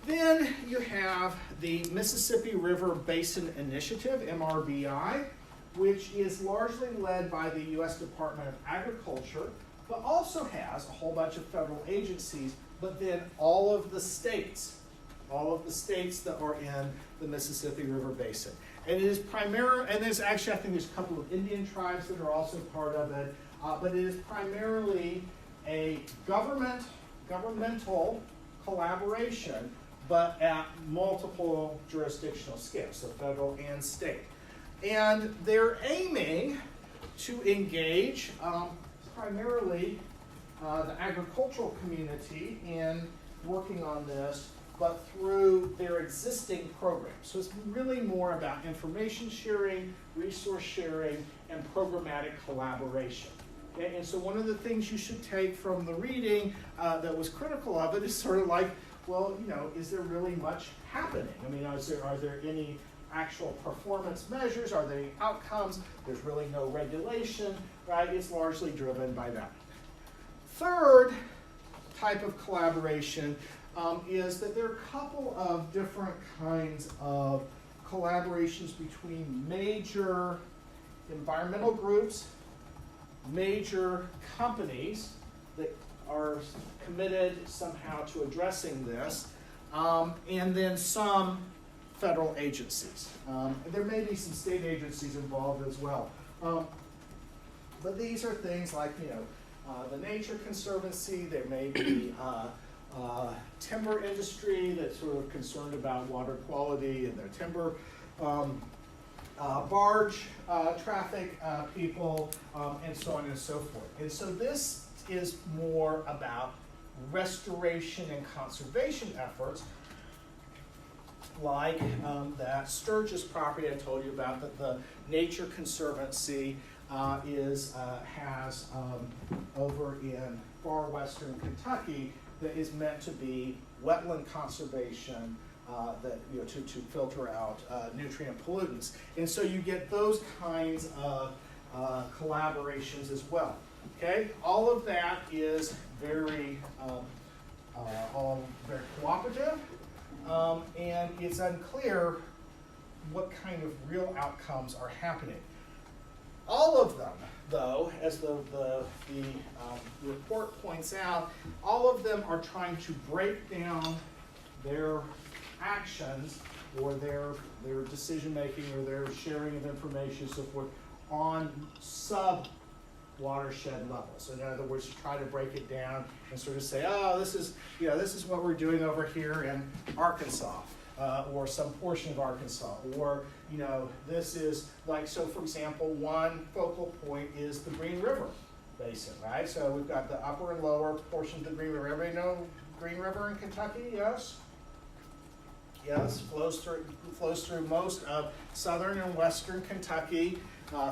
Then you have the Mississippi River Basin Initiative, MRBI, which is largely led by the U.S. Department of Agriculture, but also has a whole bunch of federal agencies, but then all of the states that are in the Mississippi River Basin. And it is and there's actually, I think there's a couple of Indian tribes that are also part of it, but it is primarily a governmental collaboration, but at multiple jurisdictional scales, so federal and state. And they're aiming to engage primarily the agricultural community in working on this, but through their existing programs. So it's really more about information sharing, resource sharing, and programmatic collaboration. Okay? And so one of the things you should take from the reading that was critical of it is sort of like, well, is there really much happening? Are there any actual performance measures? Are there any outcomes? There's really no regulation, right? It's largely driven by that. Third type of collaboration is that there are a couple of different kinds of collaborations between major environmental groups, major companies that are committed somehow to addressing this, and then some federal agencies. There may be some state agencies involved as well. But these are things like, the Nature Conservancy. There may be timber industry that's sort of concerned about water quality and their timber, barge traffic people, and so on and so forth. And so this is more about restoration and conservation efforts, like that Sturgis property I told you about, that the Nature Conservancy has over in far western Kentucky, that is meant to be wetland conservation, that to filter out nutrient pollutants. And so you get those kinds of collaborations as well. Okay, all of that is very all very cooperative, and it's unclear what kind of real outcomes are happening. All of them, though, as the report points out, all of them are trying to break down their actions or their decision-making or their sharing of information, so forth, on sub-watershed levels. In other words, try to break it down and sort of say, oh, this is what we're doing over here in Arkansas. Or some portion of Arkansas, or this is like, so for example, one focal point is the Green River Basin, right? So we've got the upper and lower portion of the Green River. Everybody know Green River in Kentucky? Yes? Yes, flows through most of southern and western Kentucky,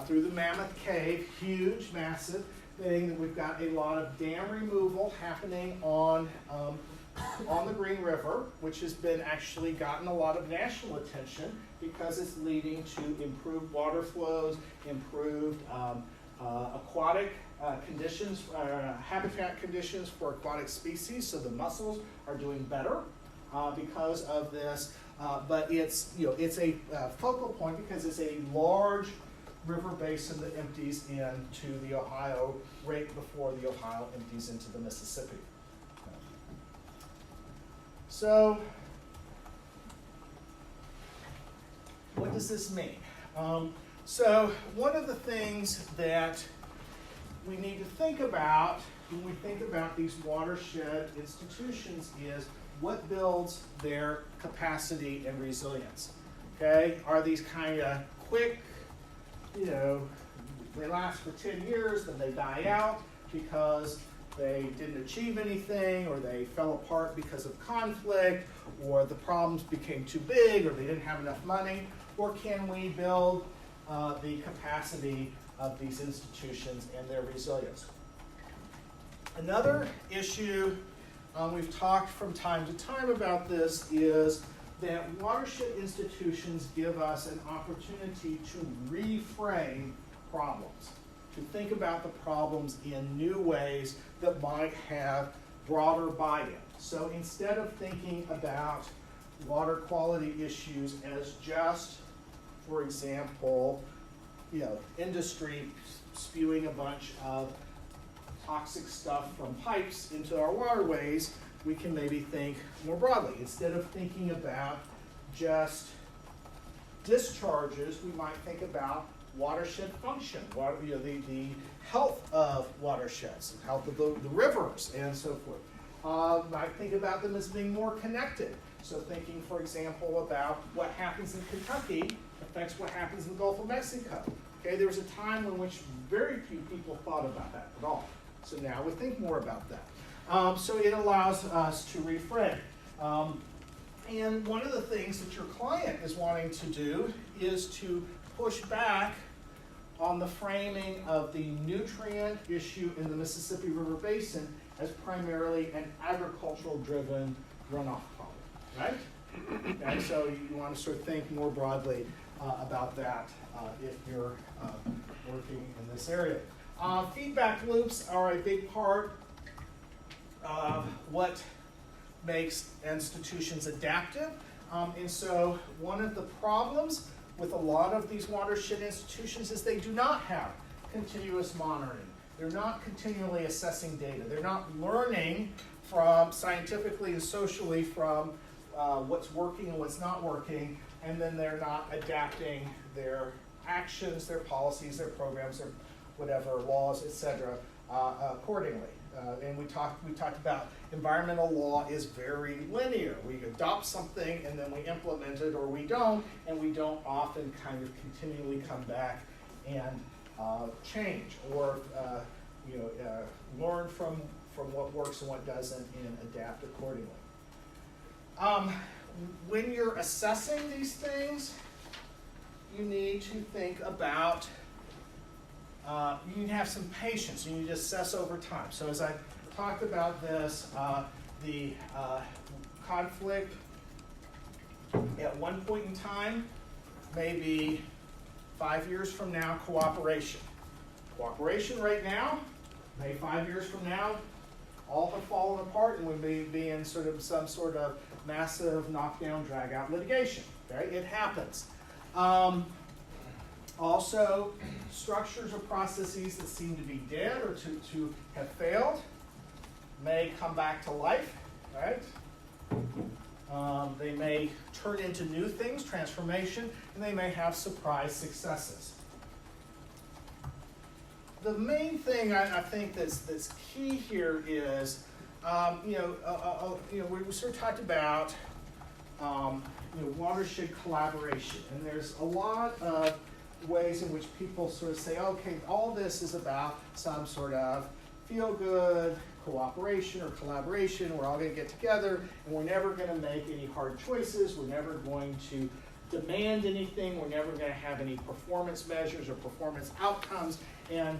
through the Mammoth Cave, huge, massive thing. We've got a lot of dam removal happening on the Green River, which has been actually gotten a lot of national attention because it's leading to improved water flows, improved aquatic conditions, habitat conditions for aquatic species. So the mussels are doing better because of this. But it's a focal point because it's a large river basin that empties into the Ohio right before the Ohio empties into the Mississippi. So, what does this mean? So, one of the things that we need to think about when we think about these watershed institutions is what builds their capacity and resilience. Okay, are these kind of quick, they last for 10 years, then they die out because they didn't achieve anything, or they fell apart because of conflict, or the problems became too big, or they didn't have enough money? Or can we build the capacity of these institutions and their resilience? Another issue, we've talked from time to time about this, is that watershed institutions give us an opportunity to reframe problems, to think about the problems in new ways that might have broader buy-in. So instead of thinking about water quality issues as just, for example, industry spewing a bunch of toxic stuff from pipes into our waterways, we can maybe think more broadly. Instead of thinking about just discharges, we might think about watershed function, the health of watersheds, the health of the rivers, and so forth. Might think about them as being more connected. So thinking, for example, about what happens in Kentucky affects what happens in the Gulf of Mexico. Okay, there was a time in which very few people thought about that at all. So now we think more about that. So it allows us to reframe. And one of the things that your client is wanting to do is to push back on the framing of the nutrient issue in the Mississippi River Basin as primarily an agricultural-driven runoff problem, right? Okay, so you want to sort of think more broadly about that if you're working in this area. Feedback loops are a big part of what makes institutions adaptive. And so one of the problems with a lot of these watershed institutions is they do not have continuous monitoring. They're not continually assessing data. They're not learning from scientifically and socially from what's working and what's not working, and then they're not adapting their actions, their policies, their programs, their whatever laws, etc., accordingly. And we talked about environmental law is very linear. We adopt something and then we implement it, or we don't, and we don't often kind of continually come back and change. Or learn from what works and what doesn't and adapt accordingly. When you're assessing these things, you need to think about, you need to have some patience. You need to assess over time. So as I talked about this, the conflict at one point in time, maybe 5 years from now, cooperation. Cooperation right now, maybe 5 years from now, all have fallen apart and we may be in some sort of massive knockdown, drag-out litigation. Okay, it happens. Also, structures or processes that seem to be dead or to have failed may come back to life, right? They may turn into new things, transformation, and they may have surprise successes. The main thing I think that's key here is, we sort of talked about watershed collaboration, and there's a lot of ways in which people sort of say, okay, all this is about some sort of feel-good cooperation or collaboration. We're all going to get together, and we're never going to make any hard choices. We're never going to demand anything. We're never going to have any performance measures or performance outcomes. And,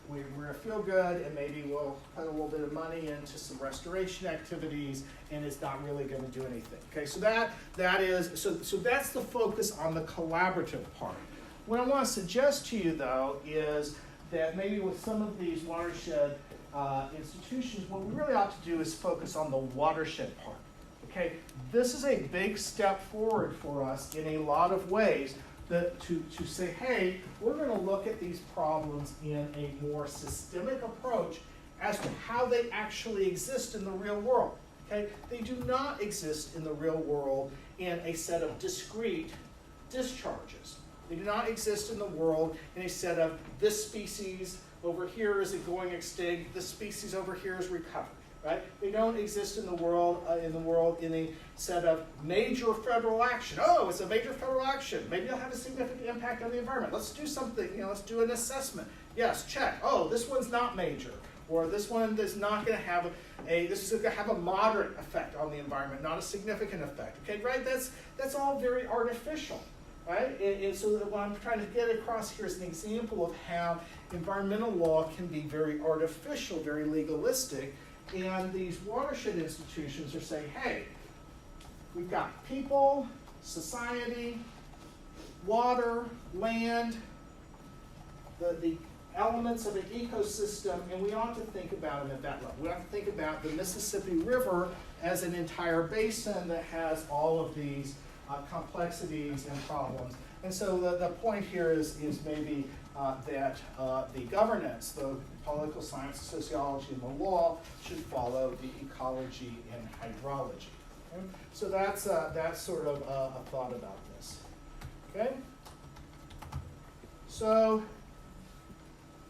we're a feel-good, and maybe we'll put a little bit of money into some restoration activities, and it's not really going to do anything. Okay, so that's the focus on the collaborative part. What I want to suggest to you, though, is that maybe with some of these watershed institutions, what we really ought to do is focus on the watershed part. Okay, this is a big step forward for us in a lot of ways. To say, hey, we're going to look at these problems in a more systemic approach as to how they actually exist in the real world. Okay, they do not exist in the real world in a set of discrete discharges. They do not exist in the world in a set of this species over here is going extinct, this species over here is recovered. Right? They don't exist in the world in a set of major federal action. Oh, it's a major federal action. Maybe it'll have a significant impact on the environment. Let's do something. Let's do an assessment. Yes, check. Oh, this one's not major, or this one is not going to have this is going to have a moderate effect on the environment, not a significant effect. Okay, right? That's all very artificial. Right? And so what I'm trying to get across here is an example of how environmental law can be very artificial, very legalistic. And these watershed institutions are saying, hey, we've got people, society, water, land, the elements of an ecosystem, and we ought to think about them at that level. We ought to think about the Mississippi River as an entire basin that has all of these complexities and problems. And so the point here is maybe that the governance, the political science, sociology, and the law should follow the ecology and hydrology. Okay? So that's sort of a thought about this. Okay. So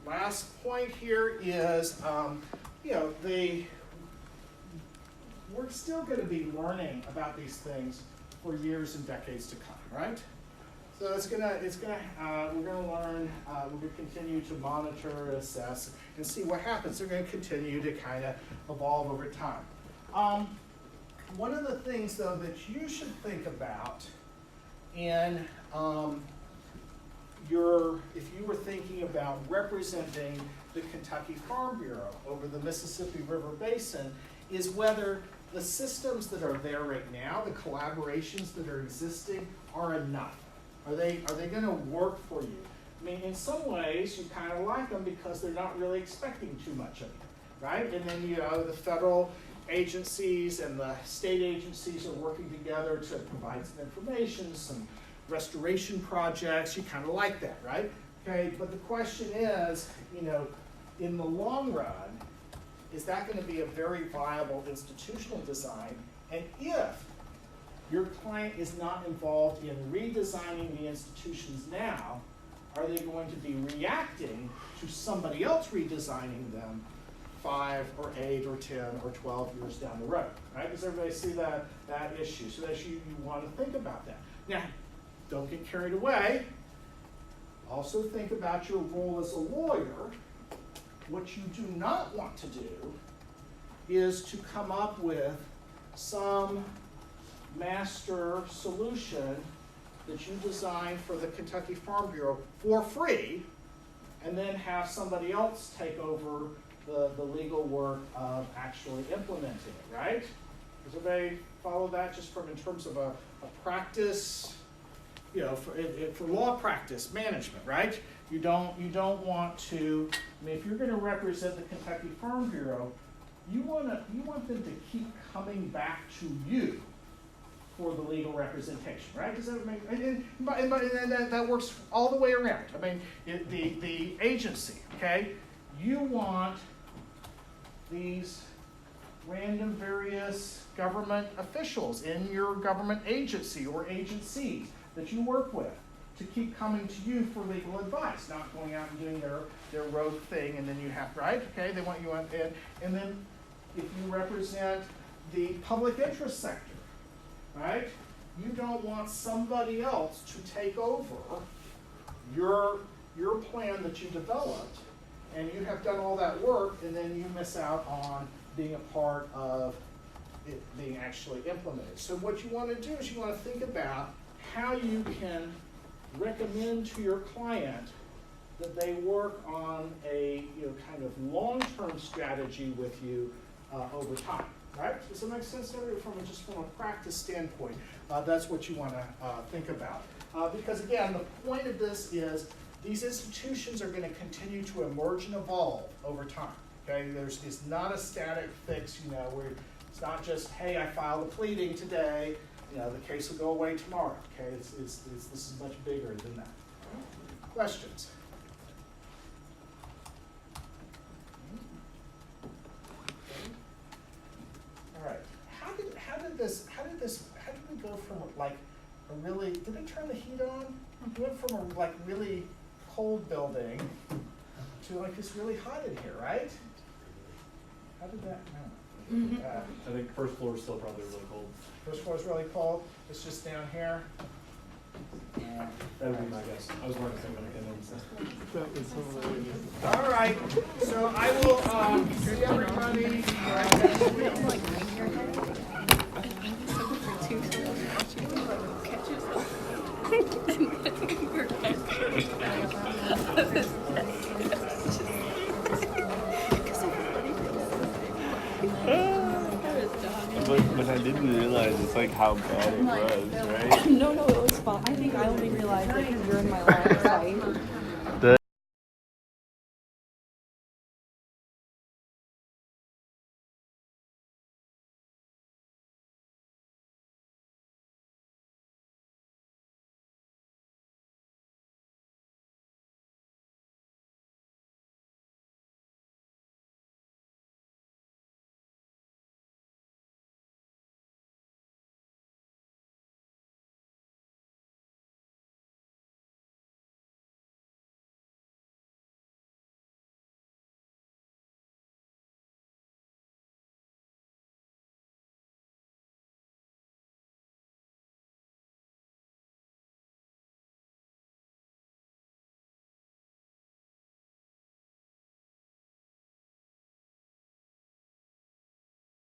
last point here is, we're still going to be learning about these things for years and decades to come, right? So we're gonna learn, we're gonna continue to monitor, assess, and see what happens. They're gonna continue to kind of evolve over time. One of the things, though, that you should think about in if you were thinking about representing the Kentucky Farm Bureau over the Mississippi River Basin is whether the systems that are there right now, the collaborations that are existing, are enough. Are they going to work for you? I mean, in some ways, you kind of like them because they're not really expecting too much of you, right? And then, the federal agencies and the state agencies are working together to provide some information, some restoration projects. You kind of like that, right? Okay, but the question is, in the long run, is that going to be a very viable institutional design? And if your client is not involved in redesigning the institutions now, are they going to be reacting to somebody else redesigning them 5 or 8 or 10 or 12 years down the road? Right? Does everybody see that issue? So that you want to think about that. Now, don't get carried away. Also think about your role as a lawyer What you do not want to do is to come up with some master solution that you designed for the Kentucky Farm Bureau for free, and then have somebody else take over the legal work of actually implementing it, right? Does everybody follow that just from in terms of a practice, you know, for law practice management, right? You don't want to, I mean, if you're gonna represent the Kentucky Farm Bureau, you want them to keep coming back to you for the legal representation, right? Does that make, and that works all the way around. I mean, the agency, okay? You want these random various government officials in your government agency or agencies that you work with to keep coming to you for legal advice, not going out and doing their rogue thing, and then you have, right? Okay, they want you on, and then if you represent the public interest sector, right? You don't want somebody else to take over your plan that you developed, and you have done all that work, and then you miss out on being a part of it being actually implemented. So what you want to do is you want to think about how you can recommend to your client that they work on a kind of long-term strategy with you over time, right? Does that make sense from a practice standpoint? That's what you want to think about. Because again, the point of this is these institutions are going to continue to emerge and evolve over time. Okay, it's not a static fix, where it's not just, hey, I filed a pleading today, the case will go away tomorrow. Okay, this is much bigger than that. Questions? All right. How did we go from like a really, did they turn the heat on? We went from a like really cold building to like this really hot in here, right? How did that happen? I think first floor is still probably really cold. First floor is really cold. It's just down here. That would be my guess. I was wondering if I came in. So. All right. So I will see everybody next week. But I didn't realize it's like how bad it was, right? No, it was fun. I think I only realized it because you're in my line of sight.